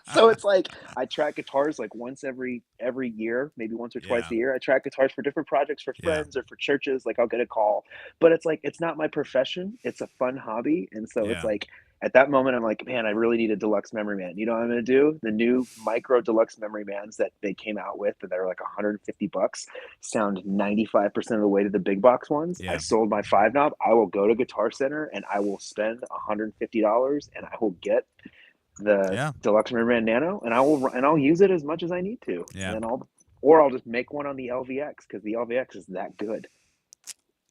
[SPEAKER 2] So it's like I track guitars like once every year, maybe once or twice
[SPEAKER 1] Yeah,
[SPEAKER 2] a year. I track guitars for different projects for
[SPEAKER 1] yeah,
[SPEAKER 2] friends or for churches. Like I'll get a call, but it's like it's not my profession. It's a fun hobby, and so it's
[SPEAKER 1] yeah.
[SPEAKER 2] like at that moment I'm like, man, I really need a deluxe memory man. You know what I'm gonna do? The new micro deluxe memory mans that they came out with that are like $150 sound 95% of the way to the big box ones. I
[SPEAKER 1] Yeah,
[SPEAKER 2] sold my 5 knob. I will go to Guitar Center and I will spend $150 and I will get the
[SPEAKER 1] yeah,
[SPEAKER 2] deluxe Riverman Nano, and I'll use it as much as I need to, and
[SPEAKER 1] yeah.
[SPEAKER 2] then I'll just make one on the LVX because the LVX is that good.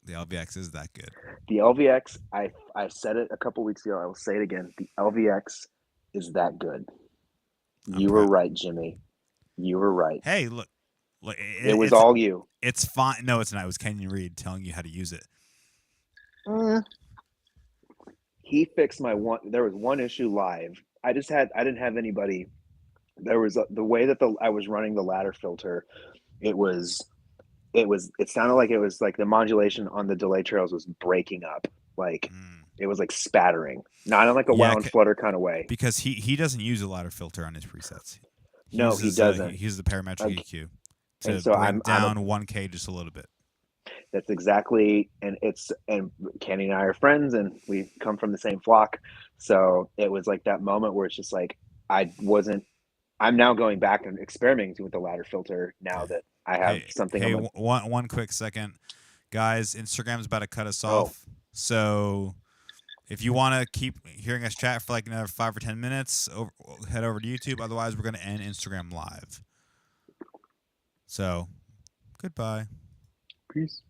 [SPEAKER 1] The LVX is that good.
[SPEAKER 2] The LVX, I said it a couple weeks ago. I will say it again. The LVX is that good.
[SPEAKER 1] I'm
[SPEAKER 2] You were
[SPEAKER 1] proud.
[SPEAKER 2] right, Jimmy. You were right.
[SPEAKER 1] Hey, look,
[SPEAKER 2] It was all you.
[SPEAKER 1] it's fine. No, it's not. It was Kenyon Reed telling you how to use it.
[SPEAKER 2] Uh, he fixed my one. There was one issue live. I didn't have anybody. There was the way that I was running the ladder filter. It was it sounded like it was like the modulation on the delay trails was breaking up, like
[SPEAKER 1] Mm.
[SPEAKER 2] it was like spattering, not in like a
[SPEAKER 1] Yeah,
[SPEAKER 2] wow and flutter kind of way.
[SPEAKER 1] because he doesn't use a ladder filter on his presets. He
[SPEAKER 2] No, he
[SPEAKER 1] uses
[SPEAKER 2] doesn't.
[SPEAKER 1] he uses the parametric
[SPEAKER 2] Like,
[SPEAKER 1] EQ
[SPEAKER 2] and
[SPEAKER 1] to
[SPEAKER 2] so
[SPEAKER 1] bring
[SPEAKER 2] I'm a
[SPEAKER 1] down 1K just a little bit.
[SPEAKER 2] that's exactly, and Kenny and I are friends and we come from the same flock, so it was like that moment where it's just like I wasn't. I'm now going back and experimenting with the ladder filter now
[SPEAKER 1] Yeah.
[SPEAKER 2] that I have something. I'm like,
[SPEAKER 1] One quick second, guys. Instagram's about to cut us
[SPEAKER 2] oh,
[SPEAKER 1] off, so if you want to keep hearing us chat for like another 5 or 10 minutes, head over to YouTube. Otherwise, we're gonna end Instagram live. So, goodbye.
[SPEAKER 2] peace.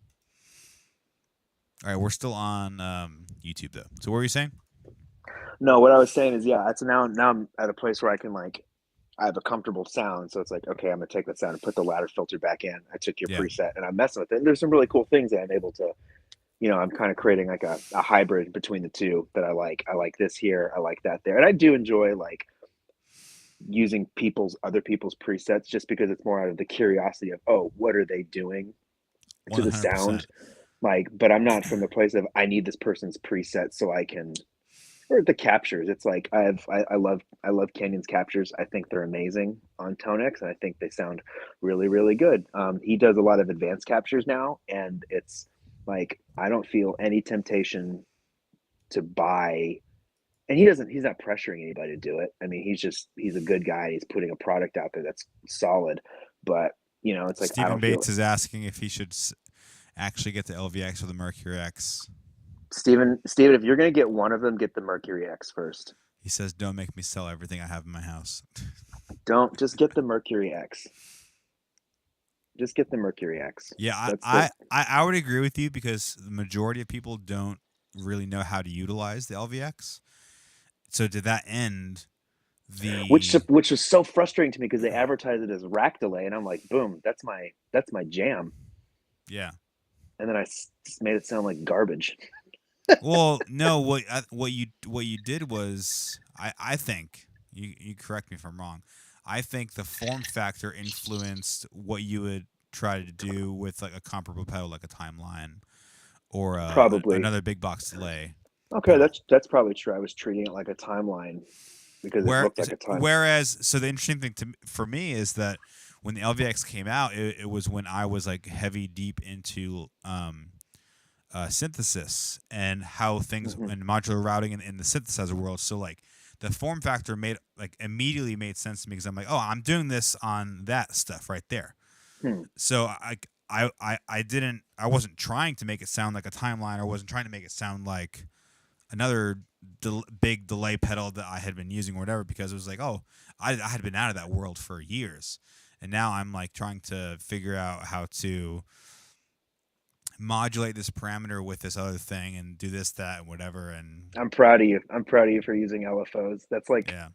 [SPEAKER 1] All right, we're still on YouTube though. So, what were you saying?
[SPEAKER 2] No, what I was saying is, yeah, it's now I'm at a place where I can like I have a comfortable sound. So it's like, okay, I'm gonna take that sound and put the ladder filter back in. I took your
[SPEAKER 1] Yeah,
[SPEAKER 2] preset and I'm messing with it. And there's some really cool things that I'm able to, I'm kind of creating like a hybrid between the two that I like. I like this here, I like that there. And I do enjoy like using other people's presets just because it's more out of the curiosity of, oh, what are they doing to the
[SPEAKER 1] 100%.
[SPEAKER 2] sound? Like, but I'm not from the place of I need this person's preset so I can or the captures. It's like I love Canyon's captures. I think they're amazing on Tonex, and I think they sound really really good. He does a lot of advanced captures now, and it's like I don't feel any temptation to buy. And he's not pressuring anybody to do it. I mean, he's a good guy. He's putting a product out there that's solid, but it's like I
[SPEAKER 1] Stephen
[SPEAKER 2] don't feel
[SPEAKER 1] Bates is asking if he should actually get the LVX or the Mercury X.
[SPEAKER 2] Steven, if you're gonna get one of them, get the Mercury X first.
[SPEAKER 1] He says, "Don't make me sell everything I have in my house."
[SPEAKER 2] Don't just get the Mercury X. Just get the Mercury X.
[SPEAKER 1] Yeah,
[SPEAKER 2] That's the
[SPEAKER 1] I would agree with you because the majority of people don't. really know how to utilize the LVX. So to that end,
[SPEAKER 2] which
[SPEAKER 1] the
[SPEAKER 2] which was so frustrating to me because they advertise it as rack delay, and I'm like, boom, that's my jam.
[SPEAKER 1] yeah.
[SPEAKER 2] And then I made it sound like garbage.
[SPEAKER 1] Well, no, what you did was I think you correct me if I'm wrong. I think the form factor influenced what you would try to do with like a comparable pedal like a timeline or
[SPEAKER 2] Probably.
[SPEAKER 1] another big box delay
[SPEAKER 2] Okay,
[SPEAKER 1] pedal.
[SPEAKER 2] that's probably true. I was treating it like a timeline because it looked like a time.
[SPEAKER 1] Whereas, so the interesting thing for me is that when the LVX came out, it was when I was like heavy deep into synthesis and how things
[SPEAKER 2] Hmm.
[SPEAKER 1] and modular routing in the synthesizer world. So like the form factor made like immediately made sense to me because I'm like, oh, I'm doing this on that stuff right there.
[SPEAKER 2] Hmm.
[SPEAKER 1] So I wasn't trying to make it sound like a timeline. I wasn't trying to make it sound like another big delay pedal that I had been using or whatever, because it was like, oh, I had been out of that world for years, and now I'm like trying to figure out how to modulate this parameter with this other thing and do this, that, and whatever. And
[SPEAKER 2] I'm proud of you. I'm proud of you for using LFOs. That's like
[SPEAKER 1] yeah,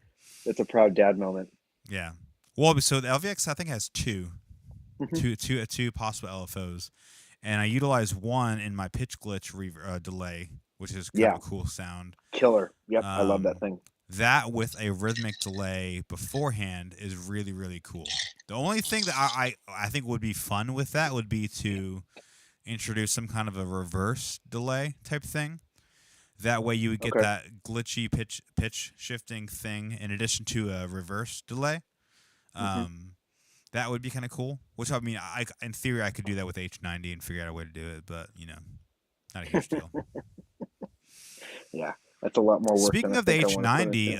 [SPEAKER 2] that's a proud dad moment.
[SPEAKER 1] yeah. Well, so the LVX I think has
[SPEAKER 2] Hmm.
[SPEAKER 1] two possible LFOs, and I utilize one in my pitch glitch delay, which is kind of
[SPEAKER 2] Yeah,
[SPEAKER 1] a cool sound.
[SPEAKER 2] killer. Yep, I love that
[SPEAKER 1] Um,
[SPEAKER 2] thing.
[SPEAKER 1] that with a rhythmic delay beforehand is really really cool. The only thing that I think would be fun with that would be to introduce some kind of a reverse delay type thing. That way you would get
[SPEAKER 2] Okay.
[SPEAKER 1] that glitchy pitch shifting thing in addition to a reverse delay.
[SPEAKER 2] Hmm.
[SPEAKER 1] Um, that would be kind of cool. Which I mean, I in theory I could do that with H90 and figure out a way to do it, but not a huge deal.
[SPEAKER 2] Yeah, that's a lot more work than
[SPEAKER 1] Speaking
[SPEAKER 2] I
[SPEAKER 1] of the
[SPEAKER 2] think I want to put
[SPEAKER 1] H90,
[SPEAKER 2] into.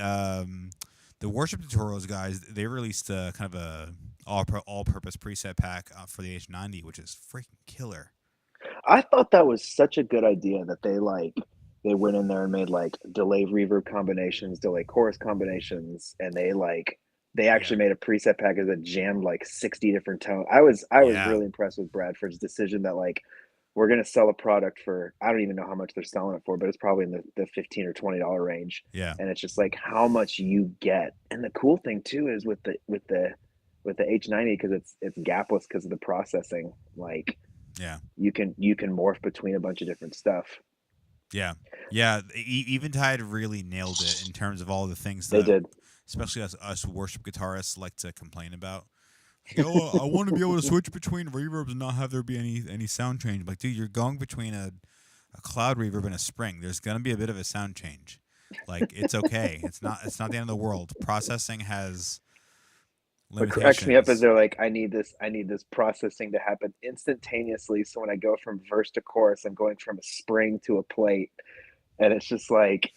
[SPEAKER 1] the Worship Tutorials guys, they released kind of a all-purpose preset pack for the H90, which is freaking killer.
[SPEAKER 2] I thought that was such a good idea that they went in there and made like delay reverb combinations, delay chorus combinations, and they
[SPEAKER 1] Yeah,
[SPEAKER 2] actually made a preset package that jammed like 60 different tones. I was
[SPEAKER 1] yeah,
[SPEAKER 2] really impressed with Bradford's decision that like we're gonna sell a product for I don't even know how much they're selling it for, but it's probably in the 15 or $20 range.
[SPEAKER 1] yeah,
[SPEAKER 2] And it's just like how much you get. And the cool thing too is with the H90 because it's gapless because of the processing. Like
[SPEAKER 1] yeah,
[SPEAKER 2] you can morph between a bunch of different stuff.
[SPEAKER 1] yeah, yeah. Eventide really nailed it in terms of all the things
[SPEAKER 2] They
[SPEAKER 1] that,
[SPEAKER 2] did.
[SPEAKER 1] especially us worship guitarists, like to complain about. Like, oh, I want to be able to switch between reverbs and not have there be any sound change. Like, dude, you're going between a cloud reverb and a spring. There's gonna be a bit of a sound change. Like, it's okay. It's not the end of the world. Processing has
[SPEAKER 2] What cracks me up is
[SPEAKER 1] limitations.
[SPEAKER 2] they're like, I need this processing to happen instantaneously. So when I go from verse to chorus, I'm going from a spring to a plate. And it's just like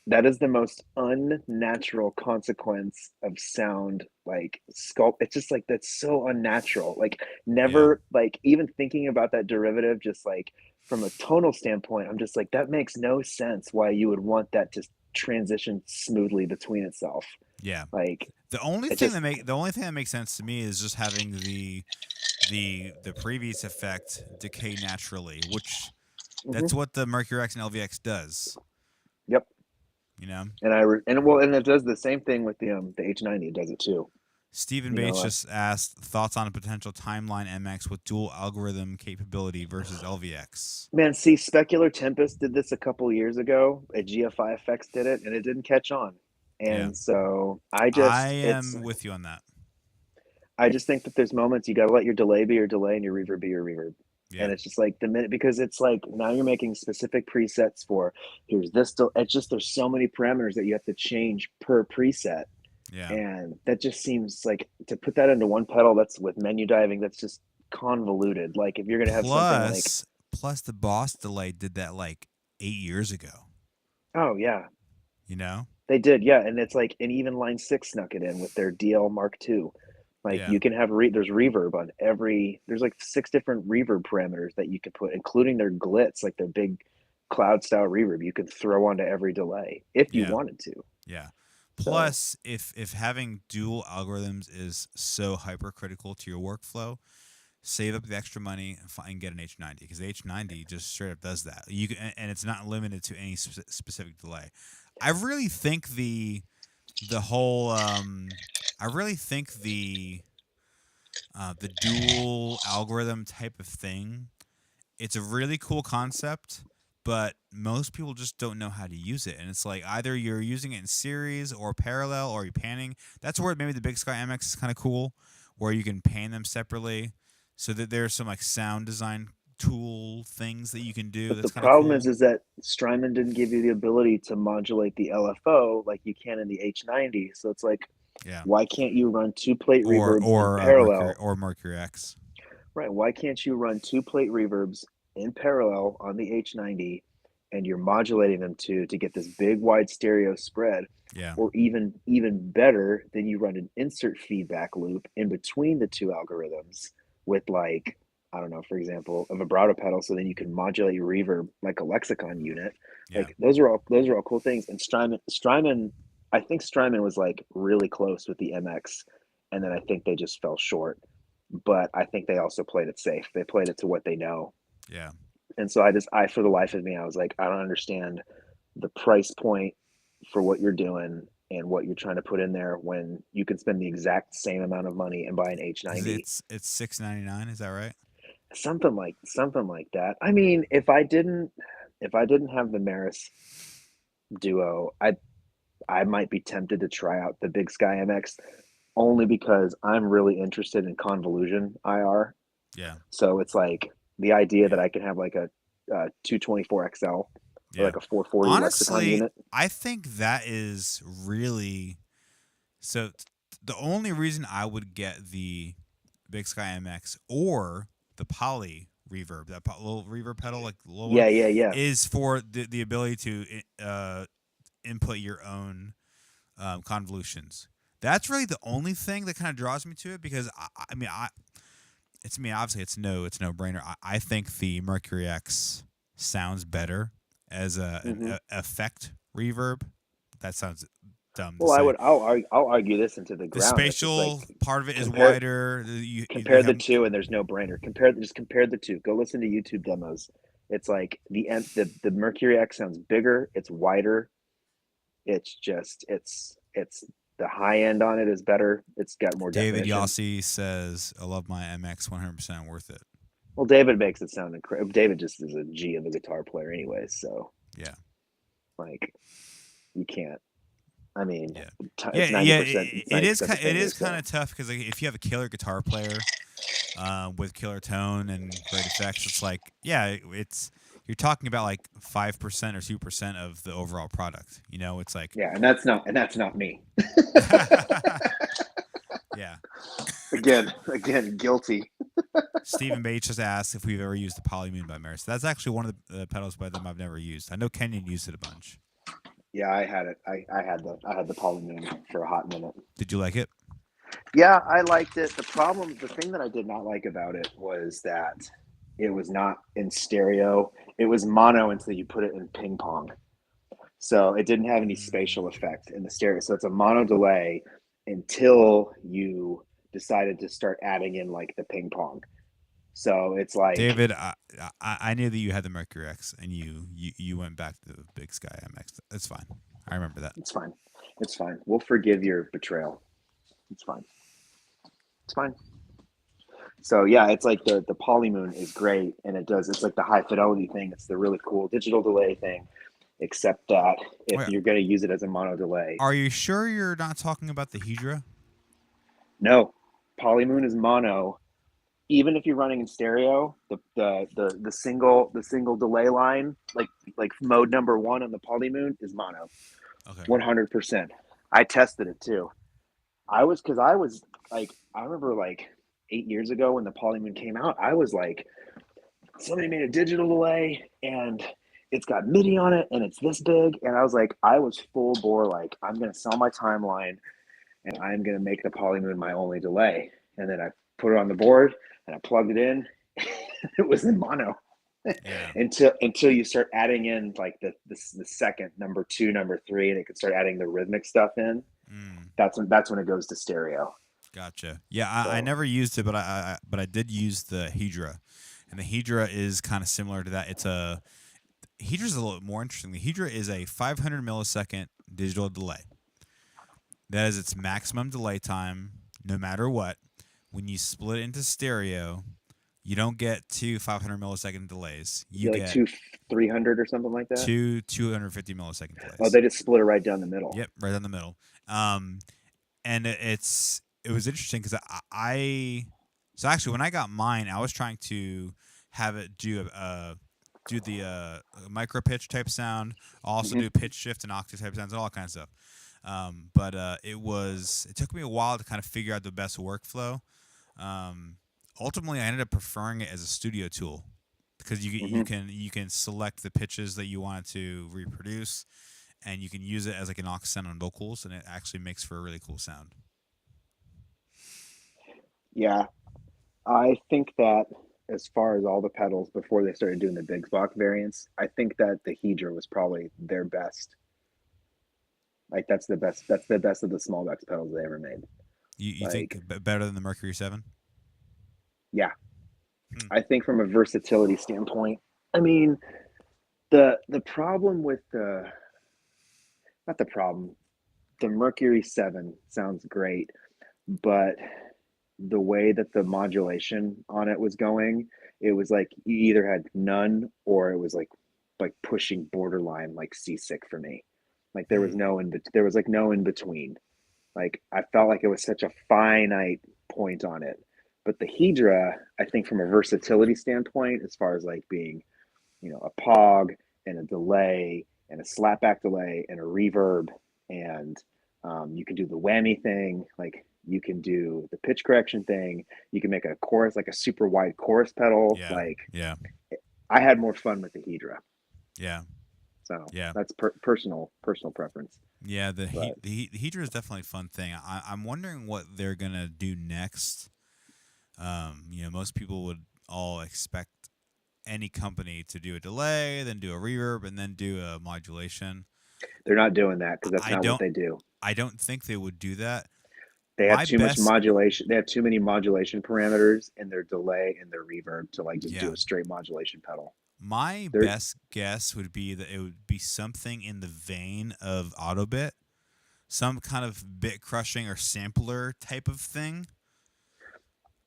[SPEAKER 2] that is the most unnatural consequence of sound like sculpt. It's just like that's so unnatural. Like
[SPEAKER 1] Yeah,
[SPEAKER 2] never like even thinking about that derivative, just like from a tonal standpoint, I'm just like that makes no sense why you would want that to transition smoothly between itself.
[SPEAKER 1] yeah.
[SPEAKER 2] Like it just
[SPEAKER 1] The only thing that makes sense to me is just having the previous effect decay naturally, which
[SPEAKER 2] mhm.
[SPEAKER 1] that's what the Mercury X and LVX does.
[SPEAKER 2] Yep.
[SPEAKER 1] You know,
[SPEAKER 2] And it does the same thing with the H90. It does it too.
[SPEAKER 1] Stephen
[SPEAKER 2] You know,
[SPEAKER 1] Bates just asked thoughts on a potential timeline MX with dual algorithm capability versus LVX.
[SPEAKER 2] man, see, Specular Tempest did this a couple years ago. At GFI Effects did it, and it didn't catch on.
[SPEAKER 1] Yeah,
[SPEAKER 2] And so
[SPEAKER 1] I am with you on that.
[SPEAKER 2] I just think that there's moments you got to let your delay be your delay and your reverb be your reverb.
[SPEAKER 1] Yeah,
[SPEAKER 2] And it's just like the minute because it's like now you're making specific presets for here's this. It's just there's so many parameters that you have to change per preset,
[SPEAKER 1] yeah.
[SPEAKER 2] and that just seems like to put that into one pedal. That's with menu diving. That's just convoluted. Like if you're gonna have something like
[SPEAKER 1] Plus, plus the Boss delay did that like 8 years ago.
[SPEAKER 2] oh yeah,
[SPEAKER 1] You know?
[SPEAKER 2] they did, yeah, and it's like, and even Line Six snuck it in with their DL Mark II. Like
[SPEAKER 1] Yeah,
[SPEAKER 2] you can have there's reverb on every. There's like six different reverb parameters that you can put, including their glitz, like their big cloud style reverb. You can throw onto every delay if you
[SPEAKER 1] yeah,
[SPEAKER 2] wanted to.
[SPEAKER 1] yeah.
[SPEAKER 2] So
[SPEAKER 1] Plus, if having dual algorithms is so hypercritical to your workflow, save up the extra money and get an H90 because the H90 just straight up does that. You can, and it's not limited to any specific delay. I really think the whole I really think the dual algorithm type of thing, it's a really cool concept, but most people just don't know how to use it. And it's like either you're using it in series or parallel or you're panning. That's where maybe the Big Sky MX is kind of cool, where you can pan them separately so that there's some like sound design tool things that you can do.
[SPEAKER 2] But the
[SPEAKER 1] That's kind of
[SPEAKER 2] problem
[SPEAKER 1] cool.
[SPEAKER 2] is that Strymon didn't give you the ability to modulate the LFO like you can in the H90. So it's like,
[SPEAKER 1] Yeah.
[SPEAKER 2] why can't you run two plate
[SPEAKER 1] Or
[SPEAKER 2] reverbs in
[SPEAKER 1] Mercury
[SPEAKER 2] parallel?
[SPEAKER 1] or Mercury X.
[SPEAKER 2] Right. Why can't you run two plate reverbs in parallel on the H90 and you're modulating them to get this big wide stereo spread?
[SPEAKER 1] Yeah.
[SPEAKER 2] Or even better, then you run an insert feedback loop in between the two algorithms with like, I don't know, for example, a vibrato pedal, so then you can modulate your reverb like a lexicon unit.
[SPEAKER 1] Yeah.
[SPEAKER 2] Like those are all cool things. And Strymon, I think Strymon was like really close with the MX, and then I think they just fell short. But I think they also played it safe. They played it to what they know.
[SPEAKER 1] Yeah.
[SPEAKER 2] And so I for the life of me, I was like, I don't understand the price point for what you're doing and what you're trying to put in there when you can spend the exact same amount of money and buy an H90.
[SPEAKER 1] It's $699, is that right?
[SPEAKER 2] Something like that. I mean, if I didn't have the Maris Duo, I might be tempted to try out the Big Sky MX only because I'm really interested in convolution IR.
[SPEAKER 1] Yeah.
[SPEAKER 2] So it's like the idea that I can have like a 224XL or
[SPEAKER 1] Yeah.
[SPEAKER 2] like a 440 lexicon
[SPEAKER 1] Honestly,
[SPEAKER 2] unit.
[SPEAKER 1] I think that is really so. The only reason I would get the Big Sky MX or the Poly reverb, that little reverb pedal, like the little one,
[SPEAKER 2] Yeah, yeah, yeah.
[SPEAKER 1] is for the ability to input your own convolutions. That's really the only thing that kind of draws me to it because I mean it's me obviously it's no brainer. I think the Mercury X sounds better as
[SPEAKER 2] Hmm.
[SPEAKER 1] an effect reverb. That sounds dumb to
[SPEAKER 2] Well,
[SPEAKER 1] say.
[SPEAKER 2] I'll argue this into the
[SPEAKER 1] The
[SPEAKER 2] ground. It's just like
[SPEAKER 1] spatial part of it is
[SPEAKER 2] compare
[SPEAKER 1] wider. You
[SPEAKER 2] compare the
[SPEAKER 1] have
[SPEAKER 2] two, and there's no brainer. Compare the two. Go listen to YouTube demos. It's like the Mercury X sounds bigger. It's wider. It's just it's the high end on it is better. It's got more
[SPEAKER 1] David
[SPEAKER 2] definition.
[SPEAKER 1] Yossi says, "I love my MX, 100% worth it."
[SPEAKER 2] Well, David makes it sound incredible. David just is a G of a guitar player, anyways. So
[SPEAKER 1] Yeah,
[SPEAKER 2] like you can't. I mean,
[SPEAKER 1] yeah,
[SPEAKER 2] it's ninety percent. It's
[SPEAKER 1] It
[SPEAKER 2] ninety
[SPEAKER 1] is
[SPEAKER 2] percent the
[SPEAKER 1] it
[SPEAKER 2] singer.
[SPEAKER 1] is kind
[SPEAKER 2] So
[SPEAKER 1] of tough because like, if you have a killer guitar player with killer tone and great effects, it's like it's you're talking about like 5% or 2% of the overall product. You know, it's like
[SPEAKER 2] yeah, and that's not me.
[SPEAKER 1] yeah.
[SPEAKER 2] Again, guilty.
[SPEAKER 1] Stephen Bates just asked if we've ever used the Polymoon by Maris. That's actually one of the pedals by them I've never used. I know Kenyon used it a bunch.
[SPEAKER 2] Yeah, I had it. I had the Polymoon for a hot minute.
[SPEAKER 1] Did you like it?
[SPEAKER 2] Yeah, I liked it. The thing that I did not like about it was that it was not in stereo. It was mono until you put it in ping pong. So it didn't have any spatial
[SPEAKER 1] Mm.
[SPEAKER 2] effect in the stereo. So it's a mono delay until you decided to start adding in like the ping pong. So it's like,
[SPEAKER 1] David, I knew that you had the Mercury X and you went back to the Big Sky MX. That's fine. I remember that.
[SPEAKER 2] it's fine. It's fine. We'll forgive your betrayal. It's fine. It's fine. So yeah, it's like the Polymoon is great, and it's like the high fidelity thing. It's the really cool digital delay thing, except that if
[SPEAKER 1] Wait,
[SPEAKER 2] you're going to use it as a mono delay,
[SPEAKER 1] are you sure you're not talking about the Hydra?
[SPEAKER 2] no, Polymoon is mono. Even if you're running in stereo, the single delay line, like mode number one on the Polymoon is mono,
[SPEAKER 1] Okay.
[SPEAKER 2] 100%. I tested it too. Because I was like, I remember like 8 years ago when the Polymoon came out, I was like, somebody made a digital delay and it's got MIDI on it and it's this big. And I was like, I was full bore, like, I'm going to sell my timeline and I'm going to make the Polymoon my only delay. And then I put it on the board and I plugged it in. It was in mono
[SPEAKER 1] Yeah.
[SPEAKER 2] until you start adding in like the second number two, number three, and it can start adding the rhythmic stuff in.
[SPEAKER 1] Mm.
[SPEAKER 2] That's when it goes to stereo.
[SPEAKER 1] Gotcha. Yeah, I
[SPEAKER 2] So
[SPEAKER 1] never used it, but but I did use the Hedra, and the Hedra is kind of similar to that. Hedra's a little more interesting. The Hedra is a 500 millisecond digital delay. That is its maximum delay time, no matter what. When you split it into stereo, you don't get two 500 millisecond delays.
[SPEAKER 2] you
[SPEAKER 1] You
[SPEAKER 2] get like
[SPEAKER 1] get
[SPEAKER 2] two 300 or something like that.
[SPEAKER 1] two 250 millisecond
[SPEAKER 2] Oh,
[SPEAKER 1] delays.
[SPEAKER 2] they just split it right down the middle.
[SPEAKER 1] Yep, right down the middle. Um, and it was interesting because so actually when I got mine, I was trying to have it do the micro pitch type sound, also
[SPEAKER 2] Hmm.
[SPEAKER 1] do pitch shift and octave type sounds and all that kind of stuff. But it took me a while to kind of figure out the best workflow. Um, Ultimately, I ended up preferring it as a studio tool because
[SPEAKER 2] Hmm.
[SPEAKER 1] you can select the pitches that you want it to reproduce, and you can use it as like an aux sound on vocals, and it actually makes for a really cool sound.
[SPEAKER 2] Yeah, I think that as far as all the pedals before they started doing the big block variants, I think that the Hedra was probably their best. Like that's the best. That's the best of the small box pedals they ever made.
[SPEAKER 1] You think
[SPEAKER 2] Like,
[SPEAKER 1] better than the Mercury 7?
[SPEAKER 2] yeah,
[SPEAKER 1] Hmm.
[SPEAKER 2] I think from a versatility standpoint. I mean, the problem with the not the problem. The Mercury 7 sounds great, but the way that the modulation on it was going, it was like you either had none or it was like pushing borderline like seasick for me. Like there was
[SPEAKER 1] Hmm.
[SPEAKER 2] no in there was like no in between. Like I felt like it was such a finite point on it. But the Hedra, I think from a versatility standpoint, as far as like being, a pog and a delay and a slapback delay and a reverb, and you can do the whammy thing, like you can do the pitch correction thing, you can make a chorus like a super wide chorus pedal.
[SPEAKER 1] Yeah,
[SPEAKER 2] Like
[SPEAKER 1] yeah,
[SPEAKER 2] I had more fun with the Hedra,
[SPEAKER 1] yeah,
[SPEAKER 2] so
[SPEAKER 1] yeah.
[SPEAKER 2] that's personal preference.
[SPEAKER 1] Yeah,
[SPEAKER 2] But
[SPEAKER 1] the Hedra is definitely a fun thing. I'm wondering what they're gonna do next. Most people would all expect any company to do a delay, then do a reverb, and then do a modulation.
[SPEAKER 2] they're not doing that because that's
[SPEAKER 1] I
[SPEAKER 2] not what
[SPEAKER 1] don't
[SPEAKER 2] they do.
[SPEAKER 1] I don't think they would do that.
[SPEAKER 2] They have
[SPEAKER 1] My
[SPEAKER 2] too much
[SPEAKER 1] best,
[SPEAKER 2] modulation. They have too many modulation parameters in their delay and their reverb to like just do
[SPEAKER 1] yeah,
[SPEAKER 2] a straight modulation pedal.
[SPEAKER 1] my
[SPEAKER 2] They're
[SPEAKER 1] best guess would be that it would be something in the vein of Autobit, some kind of bit crushing or sampler type of thing.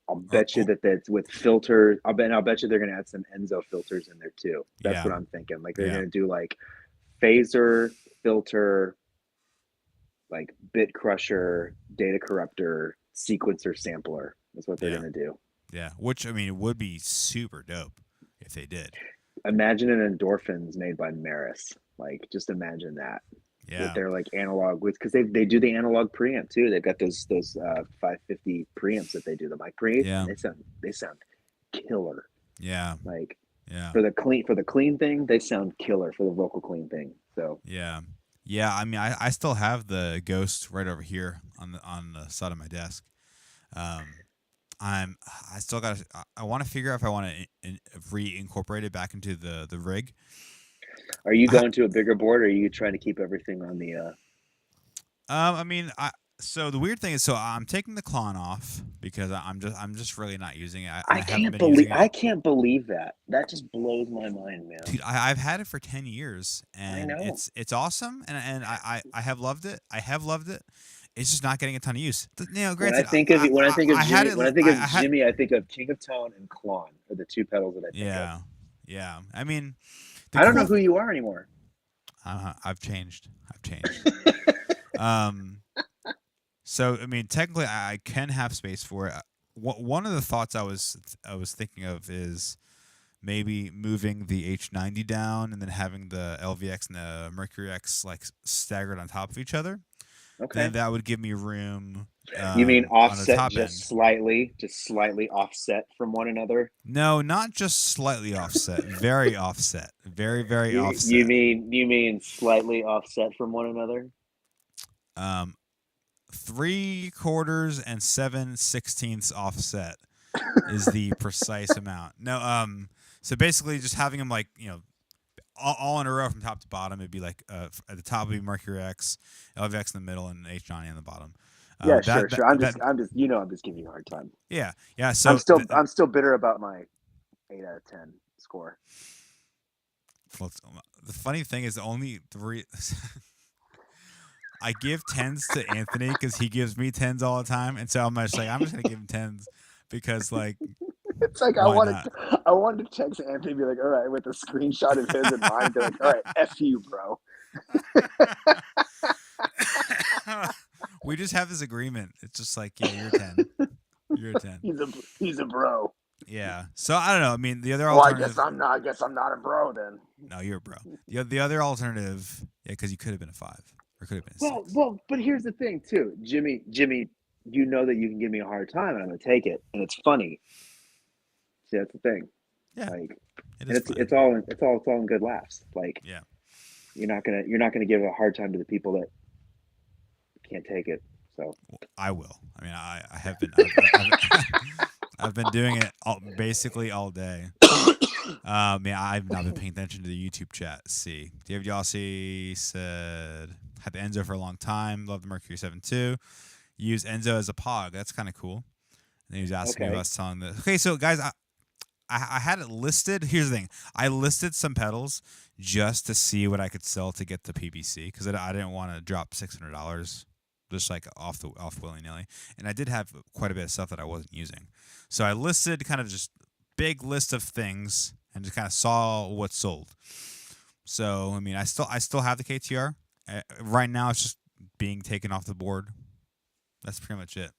[SPEAKER 2] I'll
[SPEAKER 1] Or,
[SPEAKER 2] bet you that that's with filters. I'll bet you they're gonna add some Enzo filters in there too. That's
[SPEAKER 1] yeah,
[SPEAKER 2] what I'm thinking. Like they're
[SPEAKER 1] yeah,
[SPEAKER 2] gonna do like phaser, filter, like bit crusher, data corruptor, sequencer sampler is what they're
[SPEAKER 1] yeah,
[SPEAKER 2] gonna do.
[SPEAKER 1] yeah. Which I mean, it would be super dope if they did.
[SPEAKER 2] Imagine an endorphins made by Maris. Like just imagine that with
[SPEAKER 1] Yeah,
[SPEAKER 2] their like analog with because they do the analog preamp too. They've got those 550 preamps that they do the mic preamp
[SPEAKER 1] yeah,
[SPEAKER 2] and they sound killer.
[SPEAKER 1] yeah,
[SPEAKER 2] Like
[SPEAKER 1] yeah.
[SPEAKER 2] for the clean thing, they sound killer for the vocal clean thing. So
[SPEAKER 1] Yeah. Yeah, I mean I still have the ghost right over here on the side of my desk. Um I still got I want to figure out if I want to reincorporate it back into the rig.
[SPEAKER 2] are you
[SPEAKER 1] I ha-
[SPEAKER 2] going to a bigger board or are you trying to keep everything on the
[SPEAKER 1] I mean I so the weird thing is so I'm taking the Klon off because I'm just really not using it. I haven't been using it.
[SPEAKER 2] I can't believe that. That just blows my mind, man.
[SPEAKER 1] Dude, I've had it for 10 years
[SPEAKER 2] I
[SPEAKER 1] and
[SPEAKER 2] know.
[SPEAKER 1] it's awesome and I have loved it. I have loved it. It's just not getting a ton of use. Granted, I had it.
[SPEAKER 2] When I think
[SPEAKER 1] I
[SPEAKER 2] of
[SPEAKER 1] had
[SPEAKER 2] Jimmy, I think of King of Tone and Klon are the two pedals that I think of.
[SPEAKER 1] Yeah, yeah. I mean, the
[SPEAKER 2] I don't know
[SPEAKER 1] cool.
[SPEAKER 2] who you are anymore.
[SPEAKER 1] I've changed. I've changed. Um. So I mean, technically, I can have space for it. One of the thoughts I was thinking of is maybe moving the H90 down and then having the LVX and the Mercury X like staggered on top of each other. Then
[SPEAKER 2] Okay.
[SPEAKER 1] that would give me room
[SPEAKER 2] You mean
[SPEAKER 1] on the
[SPEAKER 2] offset
[SPEAKER 1] top end.
[SPEAKER 2] just slightly offset from one another?
[SPEAKER 1] No, not just slightly offset, very offset, very offset.
[SPEAKER 2] You mean slightly offset from one another?
[SPEAKER 1] Um, 3/4 and 7/16 offset is the precise amount. No, so basically just having them like all in a row from top to bottom. It'd be like at the top would be Mercury X, LVX in the middle, and H90 on the bottom.
[SPEAKER 2] Yeah,
[SPEAKER 1] That
[SPEAKER 2] sure,
[SPEAKER 1] that
[SPEAKER 2] sure.
[SPEAKER 1] that
[SPEAKER 2] I'm just, you know, I'm just giving you a hard time.
[SPEAKER 1] yeah, yeah. So
[SPEAKER 2] I'm still bitter about my 8 out of 10 score.
[SPEAKER 1] well, the funny thing is the only three. I give tens to Anthony because he gives me tens all the time, and so I'm just gonna give him tens because like
[SPEAKER 2] It's like
[SPEAKER 1] why not?
[SPEAKER 2] I wanted to text Anthony and be like, all right, with a screenshot of his and mine, be like, all right, F you, bro.
[SPEAKER 1] We just have this agreement. It's just like yeah, you're a 10. You're a 10.
[SPEAKER 2] He's a bro.
[SPEAKER 1] Yeah. So I don't know. I mean, the other
[SPEAKER 2] Well,
[SPEAKER 1] alternative.
[SPEAKER 2] I guess I'm not a bro then.
[SPEAKER 1] No, you're a bro. The other alternative, yeah, because you could have been a 5 or could have been a
[SPEAKER 2] Well,
[SPEAKER 1] 6.
[SPEAKER 2] well, but here's the thing too, Jimmy, you know that you can give me a hard time, and I'm gonna take it, and it's funny. See, that's the thing.
[SPEAKER 1] Yeah,
[SPEAKER 2] Like,
[SPEAKER 1] it
[SPEAKER 2] and
[SPEAKER 1] is funny.
[SPEAKER 2] it's all in good laughs. Like,
[SPEAKER 1] Yeah.
[SPEAKER 2] you're not gonna give a hard time to the people that can't take it. So
[SPEAKER 1] Well, I will. I mean, I have been. I've been doing it basically all day. Yeah, I've not been paying attention to the YouTube chat. See, David Yossi said had the Enzo for a long time. Love the Mercury 7.2. Use Enzo as a pog. That's kind of cool. And he was asking me
[SPEAKER 2] okay,
[SPEAKER 1] about selling this. Okay, so guys, I had it listed. Here's the thing: I listed some pedals just to see what I could sell to get the PBC because I didn't want to drop $600 just like off willy nilly. And I did have quite a bit of stuff that I wasn't using, so I listed kind of just big list of things and just kind of saw what sold. So I mean, I still have the KTR. Right now, it's just being taken off the board. That's pretty much it.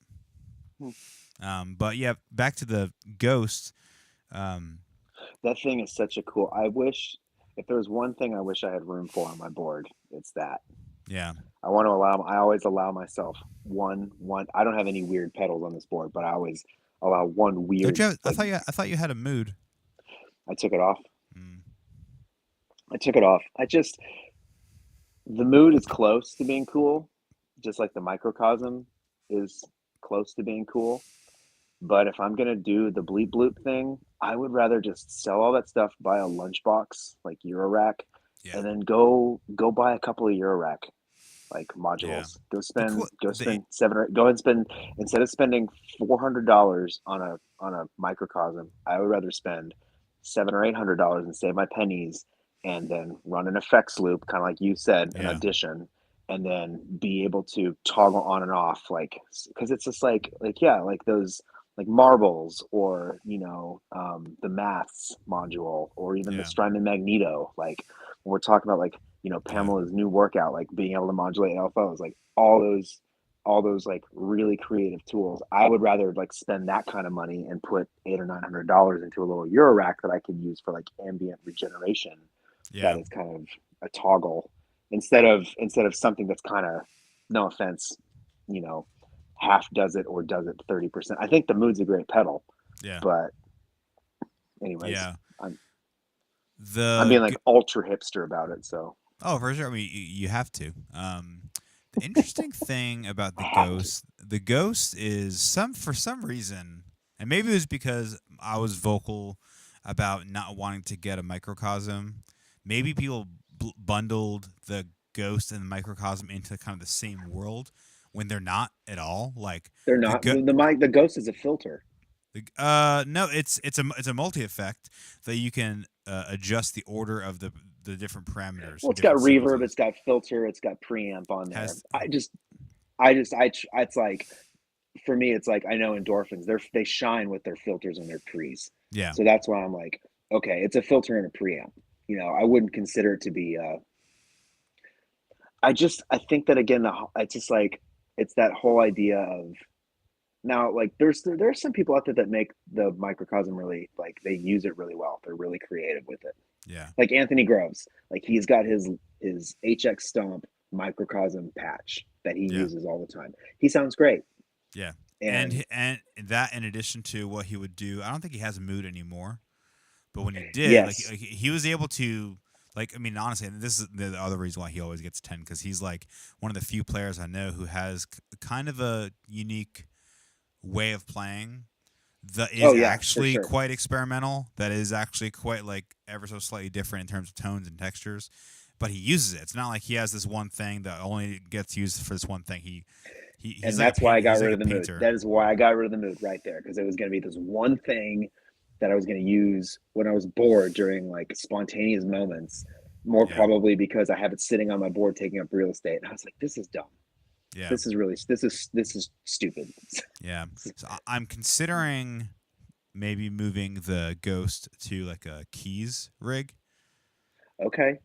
[SPEAKER 2] Hmm.
[SPEAKER 1] But yeah, back to the Ghost.
[SPEAKER 2] that thing is such a cool. I wish if there was one thing I wish I had room for on my board, it's that.
[SPEAKER 1] Yeah.
[SPEAKER 2] I want to allow. I always allow myself one. I don't have any weird pedals on this board, but I always allow one
[SPEAKER 1] Don't
[SPEAKER 2] weird.
[SPEAKER 1] you have,
[SPEAKER 2] Like,
[SPEAKER 1] I thought you had a mood.
[SPEAKER 2] I took it off.
[SPEAKER 1] Mm.
[SPEAKER 2] I took it off. I just the mood is close to being cool, just like the microcosm is close to being cool. But if I'm gonna do the bleep bloop thing, I would rather just sell all that stuff, buy a lunchbox like Eurorack,
[SPEAKER 1] Yeah.
[SPEAKER 2] and then go buy a couple of Eurorack like
[SPEAKER 1] Yeah.
[SPEAKER 2] modules.
[SPEAKER 1] The cool
[SPEAKER 2] Go
[SPEAKER 1] the
[SPEAKER 2] spend seven or go ahead and spend instead of spending $400 on a microcosm, I would rather spend $700 or $800 and save my pennies and then run an effects loop, kind of like you said, an
[SPEAKER 1] yeah.
[SPEAKER 2] audition, and then be able to toggle on and off, like because it's just like yeah, like those like marbles or the maths module or even the
[SPEAKER 1] Yeah.
[SPEAKER 2] Strymon Magneto. Like when we're talking about like
[SPEAKER 1] Yeah.
[SPEAKER 2] Pamela's new workout, like being able to modulate LFOs, like all those like really creative tools. I would rather like spend that kind of money and put $800 or $900 into a little Eurorack that I can use for like ambient regeneration. That
[SPEAKER 1] Yeah.
[SPEAKER 2] is kind of a toggle instead of something that's kind of, no offense, you know, half does it or does it 30%. I think the Mood's a great pedal,
[SPEAKER 1] Yeah.
[SPEAKER 2] but anyways,
[SPEAKER 1] Yeah.
[SPEAKER 2] I'm I'm
[SPEAKER 1] The
[SPEAKER 2] being like ultra hipster about it. So
[SPEAKER 1] Oh, for sure. I mean, you have to. The interesting thing about
[SPEAKER 2] have to.
[SPEAKER 1] the ghost is for some reason, and maybe it was because I was vocal about not wanting to get a microcosm. Maybe people bundled the ghost and the microcosm into kind of the same world when they're not at all. Like
[SPEAKER 2] They're
[SPEAKER 1] the
[SPEAKER 2] not
[SPEAKER 1] go-
[SPEAKER 2] the mic. The Ghost is a filter.
[SPEAKER 1] no, it's a multi effect that you can adjust the order of the different parameters
[SPEAKER 2] Well,
[SPEAKER 1] and
[SPEAKER 2] it's got
[SPEAKER 1] different
[SPEAKER 2] reverb,
[SPEAKER 1] sequences.
[SPEAKER 2] it's got filter, it's got preamp on there.
[SPEAKER 1] Has
[SPEAKER 2] It's like for me, it's like I know endorphins. They shine with their filters and their pre's.
[SPEAKER 1] yeah.
[SPEAKER 2] So that's why I'm like, okay, it's a filter and a preamp. I wouldn't consider it to be. I think that again, it's just like it's that whole idea of now like there's some people out there that make the microcosm really like they use it really well. They're really creative with it.
[SPEAKER 1] Yeah.
[SPEAKER 2] Like Anthony Groves, like he's got his HX Stomp microcosm patch that he
[SPEAKER 1] Yeah.
[SPEAKER 2] uses all the time. He sounds great.
[SPEAKER 1] Yeah.
[SPEAKER 2] And
[SPEAKER 1] And that in addition to what he would do, I don't think he has a mood anymore. But when he did,
[SPEAKER 2] yes,
[SPEAKER 1] he was able to like I mean honestly, and this is the other reason why he always gets 10 cuz he's like one of the few players I know who has kind of a unique way of playing that
[SPEAKER 2] oh
[SPEAKER 1] is
[SPEAKER 2] yeah, for
[SPEAKER 1] actually
[SPEAKER 2] sure.
[SPEAKER 1] quite experimental, that is actually quite like ever so slightly different in terms of tones and textures. but he uses it. It's not like he has this one thing that only gets used for this one thing. He's
[SPEAKER 2] And
[SPEAKER 1] like a
[SPEAKER 2] that's why I got
[SPEAKER 1] he's like
[SPEAKER 2] rid
[SPEAKER 1] a
[SPEAKER 2] of the mood.
[SPEAKER 1] painter.
[SPEAKER 2] That is why I got rid of the mood right there, because it was going to be this one thing that I was going to use when I was bored during like spontaneous moments. More
[SPEAKER 1] Yeah,
[SPEAKER 2] probably because I have it sitting on my board taking up real estate, and I was like, "This is dumb.
[SPEAKER 1] yeah,
[SPEAKER 2] This is stupid."
[SPEAKER 1] yeah. So I'm considering maybe moving the Ghost to like a keys rig.
[SPEAKER 2] Okay,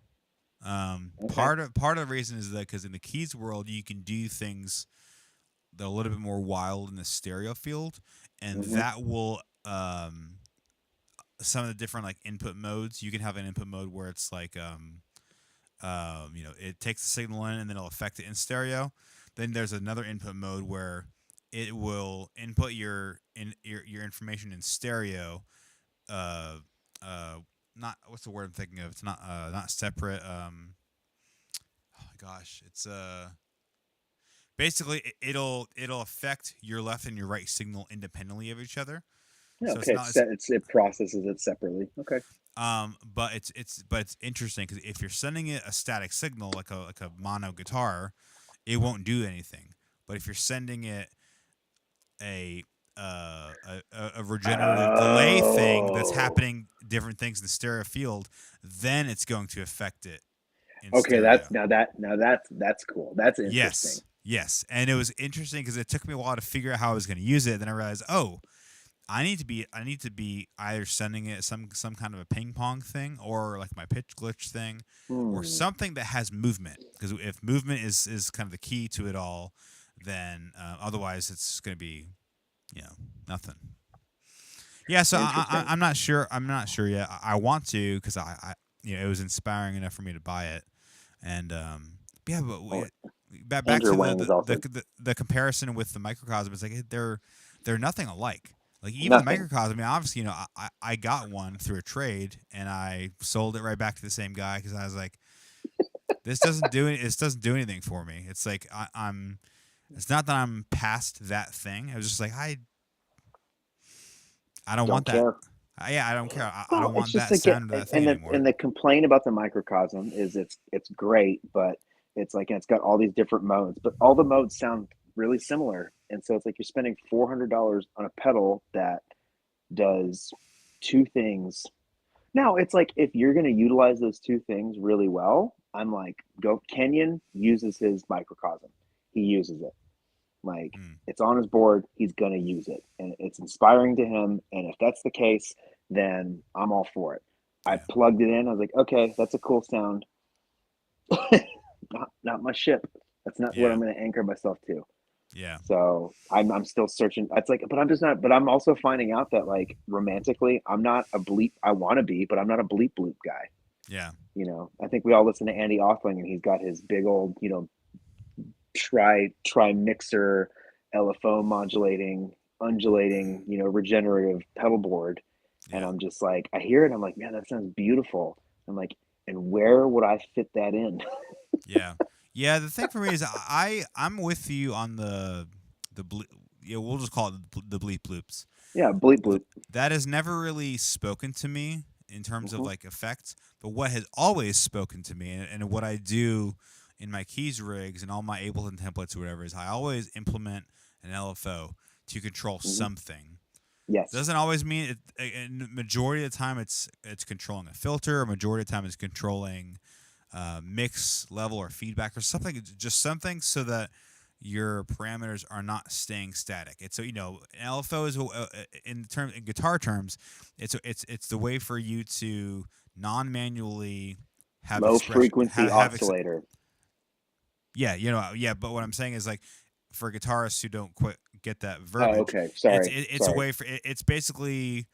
[SPEAKER 2] okay.
[SPEAKER 1] Part of the reason is that because in the keys world you can do things that are a little bit more wild in the stereo field, and
[SPEAKER 2] Hmm.
[SPEAKER 1] that will some of the different like input modes. You can have an input mode where it's like it takes the signal in and then it'll affect it in stereo. Then there's another input mode where it will input your information in stereo. Uh, not what's the word I'm thinking of? It's not separate. Oh my gosh, it's basically it'll affect your left and your right signal independently of each other.
[SPEAKER 2] Yeah,
[SPEAKER 1] So it's
[SPEAKER 2] okay.
[SPEAKER 1] not it's
[SPEAKER 2] It processes it separately. Okay.
[SPEAKER 1] but it's interesting because if you're sending it a static signal like a mono guitar, it won't do anything. But if you're sending it a a regenerative delay thing that's
[SPEAKER 2] Oh,
[SPEAKER 1] happening different things in the stereo field, then it's going to affect it in
[SPEAKER 2] okay.
[SPEAKER 1] stereo.
[SPEAKER 2] That's cool. That's interesting.
[SPEAKER 1] Yes, yes, and it was interesting because it took me a while to figure out how I was going to use it. Then I realized, oh, I need to be either sending it some kind of a ping pong thing or like my pitch glitch thing or
[SPEAKER 2] Hmm.
[SPEAKER 1] something that has movement because if movement is kind of the key to it all, then otherwise it's going to be nothing. Yeah, so
[SPEAKER 2] Interesting.
[SPEAKER 1] I'm not sure. I'm not sure yet. I want to because it was inspiring enough for me to buy it, and yeah, but
[SPEAKER 2] Oh,
[SPEAKER 1] back
[SPEAKER 2] Andrew
[SPEAKER 1] to
[SPEAKER 2] Wang is also
[SPEAKER 1] the comparison with the microcosm. It's like they're nothing alike. Like even the
[SPEAKER 2] nothing.
[SPEAKER 1] microcosm. I mean, obviously, I got one through a trade and I sold it right back to the same guy because I was like, this doesn't do anything for me. It's like I'm. It's not that I'm past that thing. I was just like I don't
[SPEAKER 2] Don't
[SPEAKER 1] want that.
[SPEAKER 2] care.
[SPEAKER 1] Yeah, I don't care. I
[SPEAKER 2] Well,
[SPEAKER 1] don't
[SPEAKER 2] it's
[SPEAKER 1] want
[SPEAKER 2] just
[SPEAKER 1] that
[SPEAKER 2] like
[SPEAKER 1] sound of that thing anymore.
[SPEAKER 2] and the complaint about the microcosm is it's great, but it's like it's got all these different modes, but all the modes sound really similar, and so it's like you're spending $400 on a pedal that does two things. Now it's like if you're going to utilize those two things really well, I'm like, go. Kenyon uses his microcosm. He uses it. Like
[SPEAKER 1] Mm,
[SPEAKER 2] it's on his board, he's gonna use it, and it's inspiring to him. And if that's the case, then I'm all for it. I
[SPEAKER 1] yeah,
[SPEAKER 2] plugged it in. I was like, okay, that's a cool sound. Not my ship. That's not what
[SPEAKER 1] yeah,
[SPEAKER 2] I'm going to anchor myself to.
[SPEAKER 1] yeah,
[SPEAKER 2] So I'm still searching. It's like, but I'm just not. But I'm also finding out that like romantically, I'm not a bleep. I want to be, but I'm not a bleep bloop guy.
[SPEAKER 1] yeah,
[SPEAKER 2] I think we all listen to Andy Offling, and he's got his big old try mixer, LFO modulating, undulating, regenerative pedal board. And
[SPEAKER 1] yeah,
[SPEAKER 2] I'm just like, I hear it, I'm like, man, that sounds beautiful. I'm like, and where would I fit that in?
[SPEAKER 1] yeah, yeah. The thing for me is I'm with you on yeah, we'll just call it the bleep bloops.
[SPEAKER 2] Yeah, bleep
[SPEAKER 1] Th-
[SPEAKER 2] bloop.
[SPEAKER 1] that has never really spoken to me in terms of
[SPEAKER 2] Hmm.
[SPEAKER 1] like effects, but what has always spoken to me and what I do in my keys rigs and all my Ableton templates or whatever is I always implement an LFO to control
[SPEAKER 2] Hmm.
[SPEAKER 1] something.
[SPEAKER 2] Yes.
[SPEAKER 1] Doesn't always mean it. Majority of the time, it's controlling a filter. Or majority of the time, it's controlling mix level or feedback or something. Just something so that your parameters are not staying static. It's so an LFO is in guitar terms, it's the way for you to non-manually have
[SPEAKER 2] Low
[SPEAKER 1] expression
[SPEAKER 2] frequency
[SPEAKER 1] have
[SPEAKER 2] oscillator.
[SPEAKER 1] yeah, yeah. But what I'm saying is like for guitarists who don't quite get that
[SPEAKER 2] Oh,
[SPEAKER 1] verbiage,
[SPEAKER 2] okay. Sorry.
[SPEAKER 1] it's a
[SPEAKER 2] Sorry.
[SPEAKER 1] way for it's basically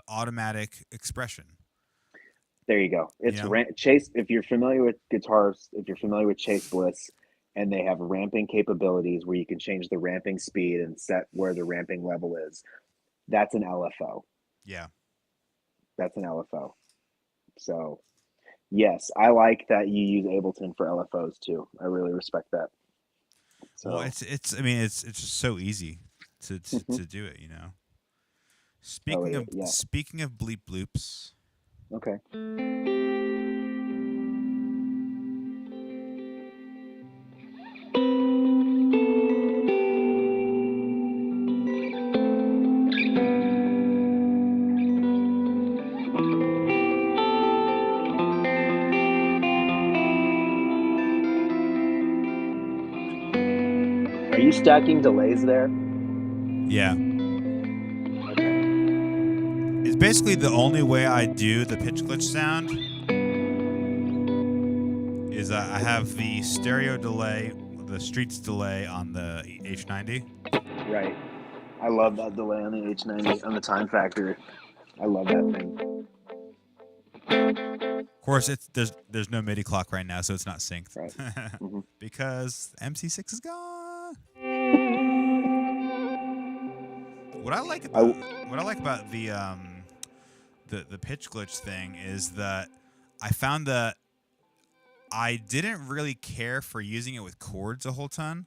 [SPEAKER 1] automatic expression.
[SPEAKER 2] There you go.
[SPEAKER 1] You
[SPEAKER 2] It's
[SPEAKER 1] know,
[SPEAKER 2] Chase. If you're familiar with guitars, if you're familiar with Chase Bliss, and they have ramping capabilities where you can change the ramping speed and set where the ramping level is, that's an LFO.
[SPEAKER 1] yeah.
[SPEAKER 2] That's an LFO. So yes, I like that you use Ableton for LFOs too. I really respect that.
[SPEAKER 1] Well,
[SPEAKER 2] So
[SPEAKER 1] it's I mean it's just so easy
[SPEAKER 2] mhm.
[SPEAKER 1] to do it. You know.
[SPEAKER 2] Oh yeah, yeah.
[SPEAKER 1] Speaking of bleep bloops,
[SPEAKER 2] Okay. Are you stacking delays there?
[SPEAKER 1] Yeah.
[SPEAKER 2] Okay.
[SPEAKER 1] It's basically the only way I do the pitch glitch sound is I have the stereo delay, the Streets delay on the H90.
[SPEAKER 2] Right. I love that delay on the H90 on the Time Factory. I love that thing.
[SPEAKER 1] Of course, there's no MIDI clock right now, so it's not synced.
[SPEAKER 2] Right. Mhm.
[SPEAKER 1] Because MC6 is gone. What I like about the pitch glitch thing is that I found that I didn't really care for using it with chords a whole ton.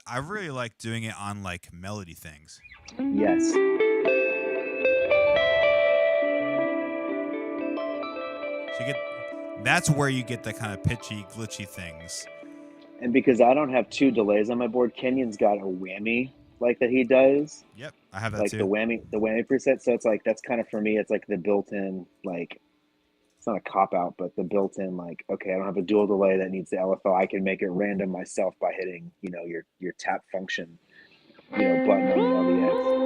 [SPEAKER 1] I really like doing it on like melody things.
[SPEAKER 2] Yes.
[SPEAKER 1] So that's where you get that kind of pitchy, glitchy things.
[SPEAKER 2] And because I don't have two delays on my board, Kenyon's got a whammy like that he does.
[SPEAKER 1] Yep, I have that
[SPEAKER 2] like
[SPEAKER 1] too.
[SPEAKER 2] the whammy preset. So it's like that's kind of for me. It's like the built-in like it's not a cop out, but the built-in like okay, I don't have a dual delay that needs the LFO. I can make it random myself by hitting your tap function button on the LVX.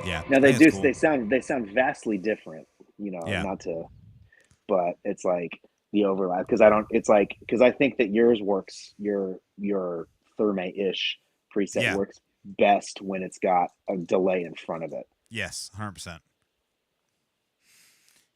[SPEAKER 1] Yeah.
[SPEAKER 2] Now
[SPEAKER 1] I think it's cool.
[SPEAKER 2] they sound vastly different,
[SPEAKER 1] Yeah.
[SPEAKER 2] not to, but it's like the overlap because I think that yours works your Therme-ish preset
[SPEAKER 1] Yeah.
[SPEAKER 2] works best when it's got a delay in front of it.
[SPEAKER 1] Yes, 100%.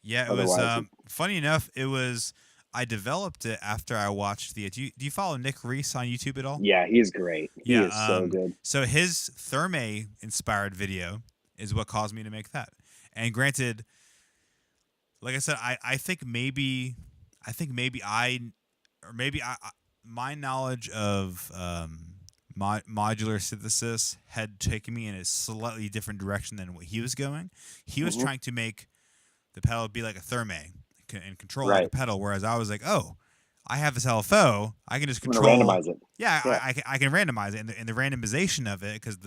[SPEAKER 1] Yeah, it
[SPEAKER 2] Otherwise,
[SPEAKER 1] was funny enough. I developed it after I watched the. Do you follow Nick Reese on YouTube at all?
[SPEAKER 2] Yeah, he's great. He is so good.
[SPEAKER 1] So his Therme inspired video is what caused me to make that. And granted, like I said, I think maybe my knowledge of modular synthesis had taken me in a slightly different direction than what he was going. He was trying to make the pedal be like a Therme and control like a pedal, whereas I was like, oh, I have this LFO, I can just control.
[SPEAKER 2] Randomize it.
[SPEAKER 1] Yeah, I can randomize it, and the randomization of it, because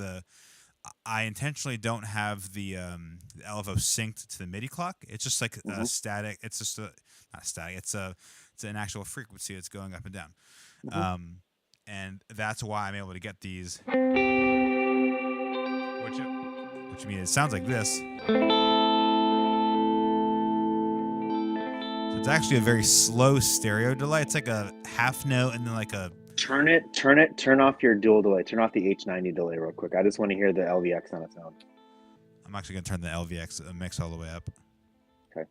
[SPEAKER 1] I intentionally don't have the LFO synced to the MIDI clock. It's just like a static. It's just not static. It's an actual frequency that's going up and down, and that's why I'm able to get these. Which means it sounds like this. So it's actually a very slow stereo delay. It's like a half note and then like a.
[SPEAKER 2] Turn off your dual delay. Turn off the H90 delay real quick. I just want to hear the LVX on its own.
[SPEAKER 1] I'm actually going to turn the LVX mix all the way up.
[SPEAKER 2] Okay.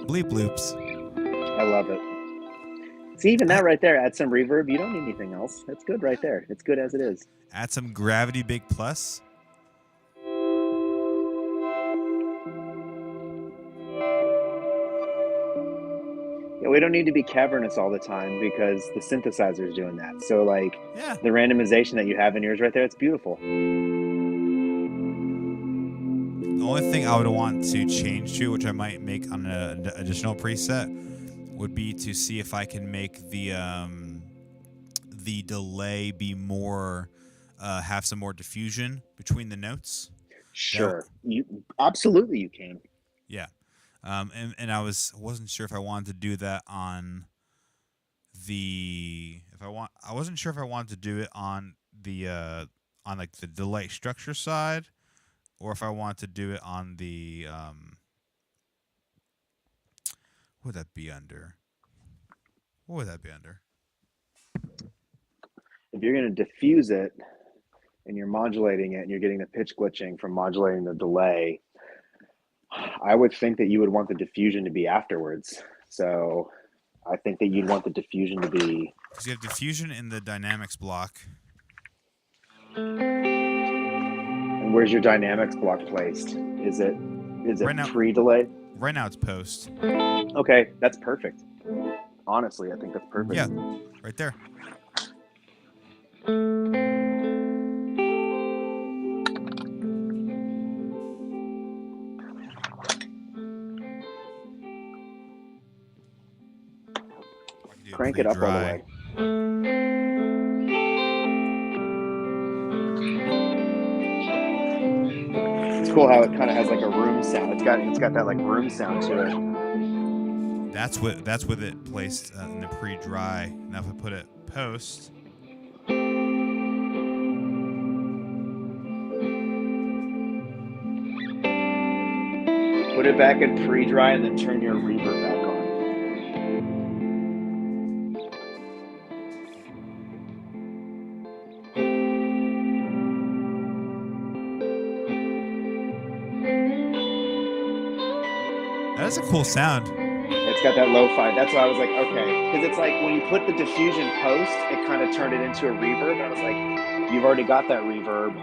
[SPEAKER 1] Bleep loops.
[SPEAKER 2] I love it. See, even that right there, add some reverb. You don't need anything else. That's good right there. It's good as it is.
[SPEAKER 1] Add some Gravity Big Plus.
[SPEAKER 2] Yeah, we don't need to be cavernous all the time because the synthesizer's doing that. So, like, the randomization that you have in yours right there, it's beautiful.
[SPEAKER 1] The only thing I would want to change to, which I might make on an additional preset, would be to see if I can make the delay be more, have some more diffusion between the notes.
[SPEAKER 2] Sure, you can.
[SPEAKER 1] Yeah, and I wasn't sure if I wanted to do that on the I wasn't sure if I wanted to do it on the on like the delay structure side, or if I wanted to do it on the what would that be under? What would that be under?
[SPEAKER 2] If you're going to diffuse it and you're modulating it and you're getting the pitch glitching from modulating the delay, I would think that you would want the diffusion to be afterwards. So I think that you'd want the diffusion to be...
[SPEAKER 1] Because you have diffusion in the dynamics block.
[SPEAKER 2] And where's your dynamics block placed? Is it right pre-delay?
[SPEAKER 1] Right now it's post.
[SPEAKER 2] Okay, that's perfect. Honestly, I think that's perfect.
[SPEAKER 1] Yeah, right there.
[SPEAKER 2] Crank it up all the
[SPEAKER 1] pre-dry.
[SPEAKER 2] way. It's cool how it kind of has like a room sound. It's got that like room sound to it.
[SPEAKER 1] That's with it placed in the pre-dry. Now if I put it post,
[SPEAKER 2] Put it back in pre-dry and then turn your reverb back on.
[SPEAKER 1] that is a cool sound.
[SPEAKER 2] It's got that lo-fi. That's why I was like, okay, because it's like when you put the diffusion post, it kind of turned it into a reverb. And I was like, you've already got that reverb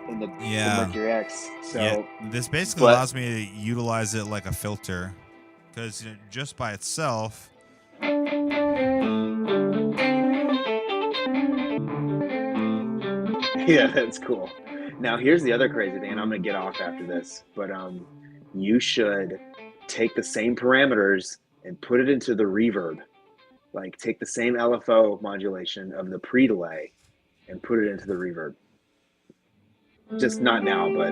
[SPEAKER 2] in the Mercury X. So
[SPEAKER 1] yeah, this basically allows me to utilize it like a filter, because just by itself.
[SPEAKER 2] Yeah, that's cool. Now here's the other crazy thing, and I'm gonna get off after this, but you should take the same parameters and put it into the reverb. Like take the same LFO modulation of the pre-delay and put it into the reverb. Just not now, but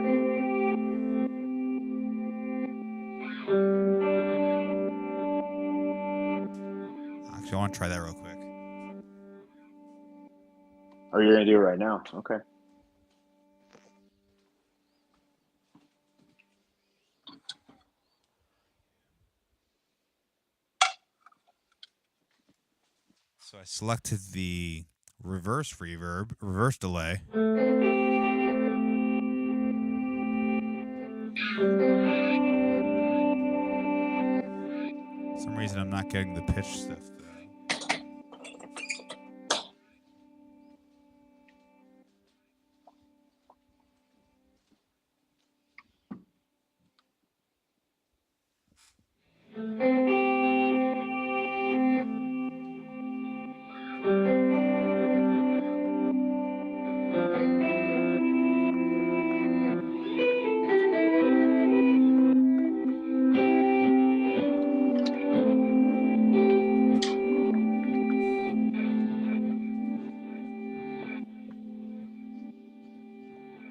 [SPEAKER 1] Actually, I want to try that real quick.
[SPEAKER 2] oh, you're gonna do it right now? Okay.
[SPEAKER 1] So I selected the reverse reverb, reverse delay. For some reason, I'm not getting the pitch stuff though.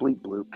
[SPEAKER 2] Bleep bloop.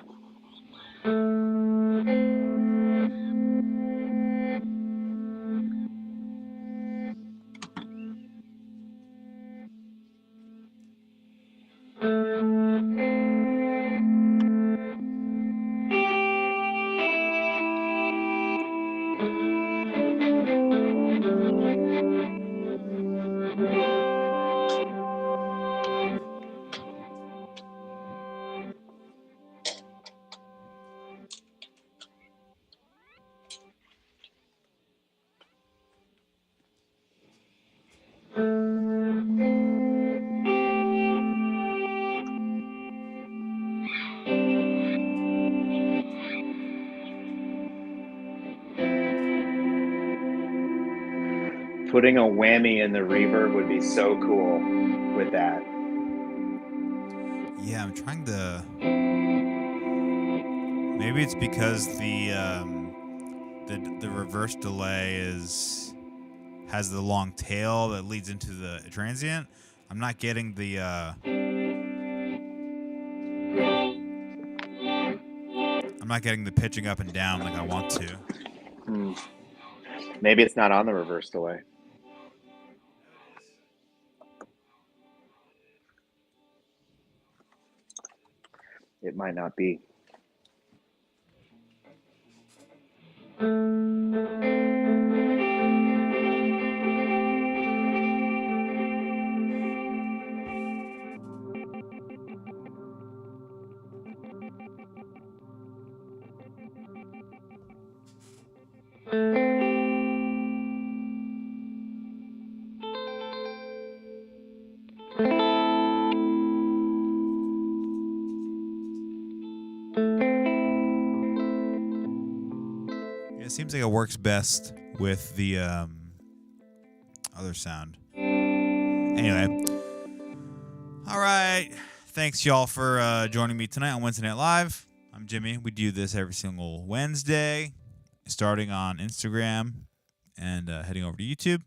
[SPEAKER 2] Putting a whammy in the reverb would be so cool with that.
[SPEAKER 1] Yeah, I'm trying to. Maybe it's because the reverse delay has the long tail that leads into the transient. I'm not getting the. I'm not getting the pitching up and down like I want to.
[SPEAKER 2] Maybe it's not on the reverse delay. It might not be.
[SPEAKER 1] It seems like it works best with the other sound. Anyway, all right. Thanks, y'all, for joining me tonight on Wednesday Night Live. I'm Jimmy. We do this every single Wednesday, starting on Instagram and heading over to YouTube.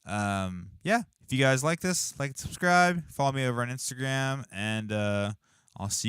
[SPEAKER 1] Yeah, if you guys like this, like and subscribe. Follow me over on Instagram, and I'll see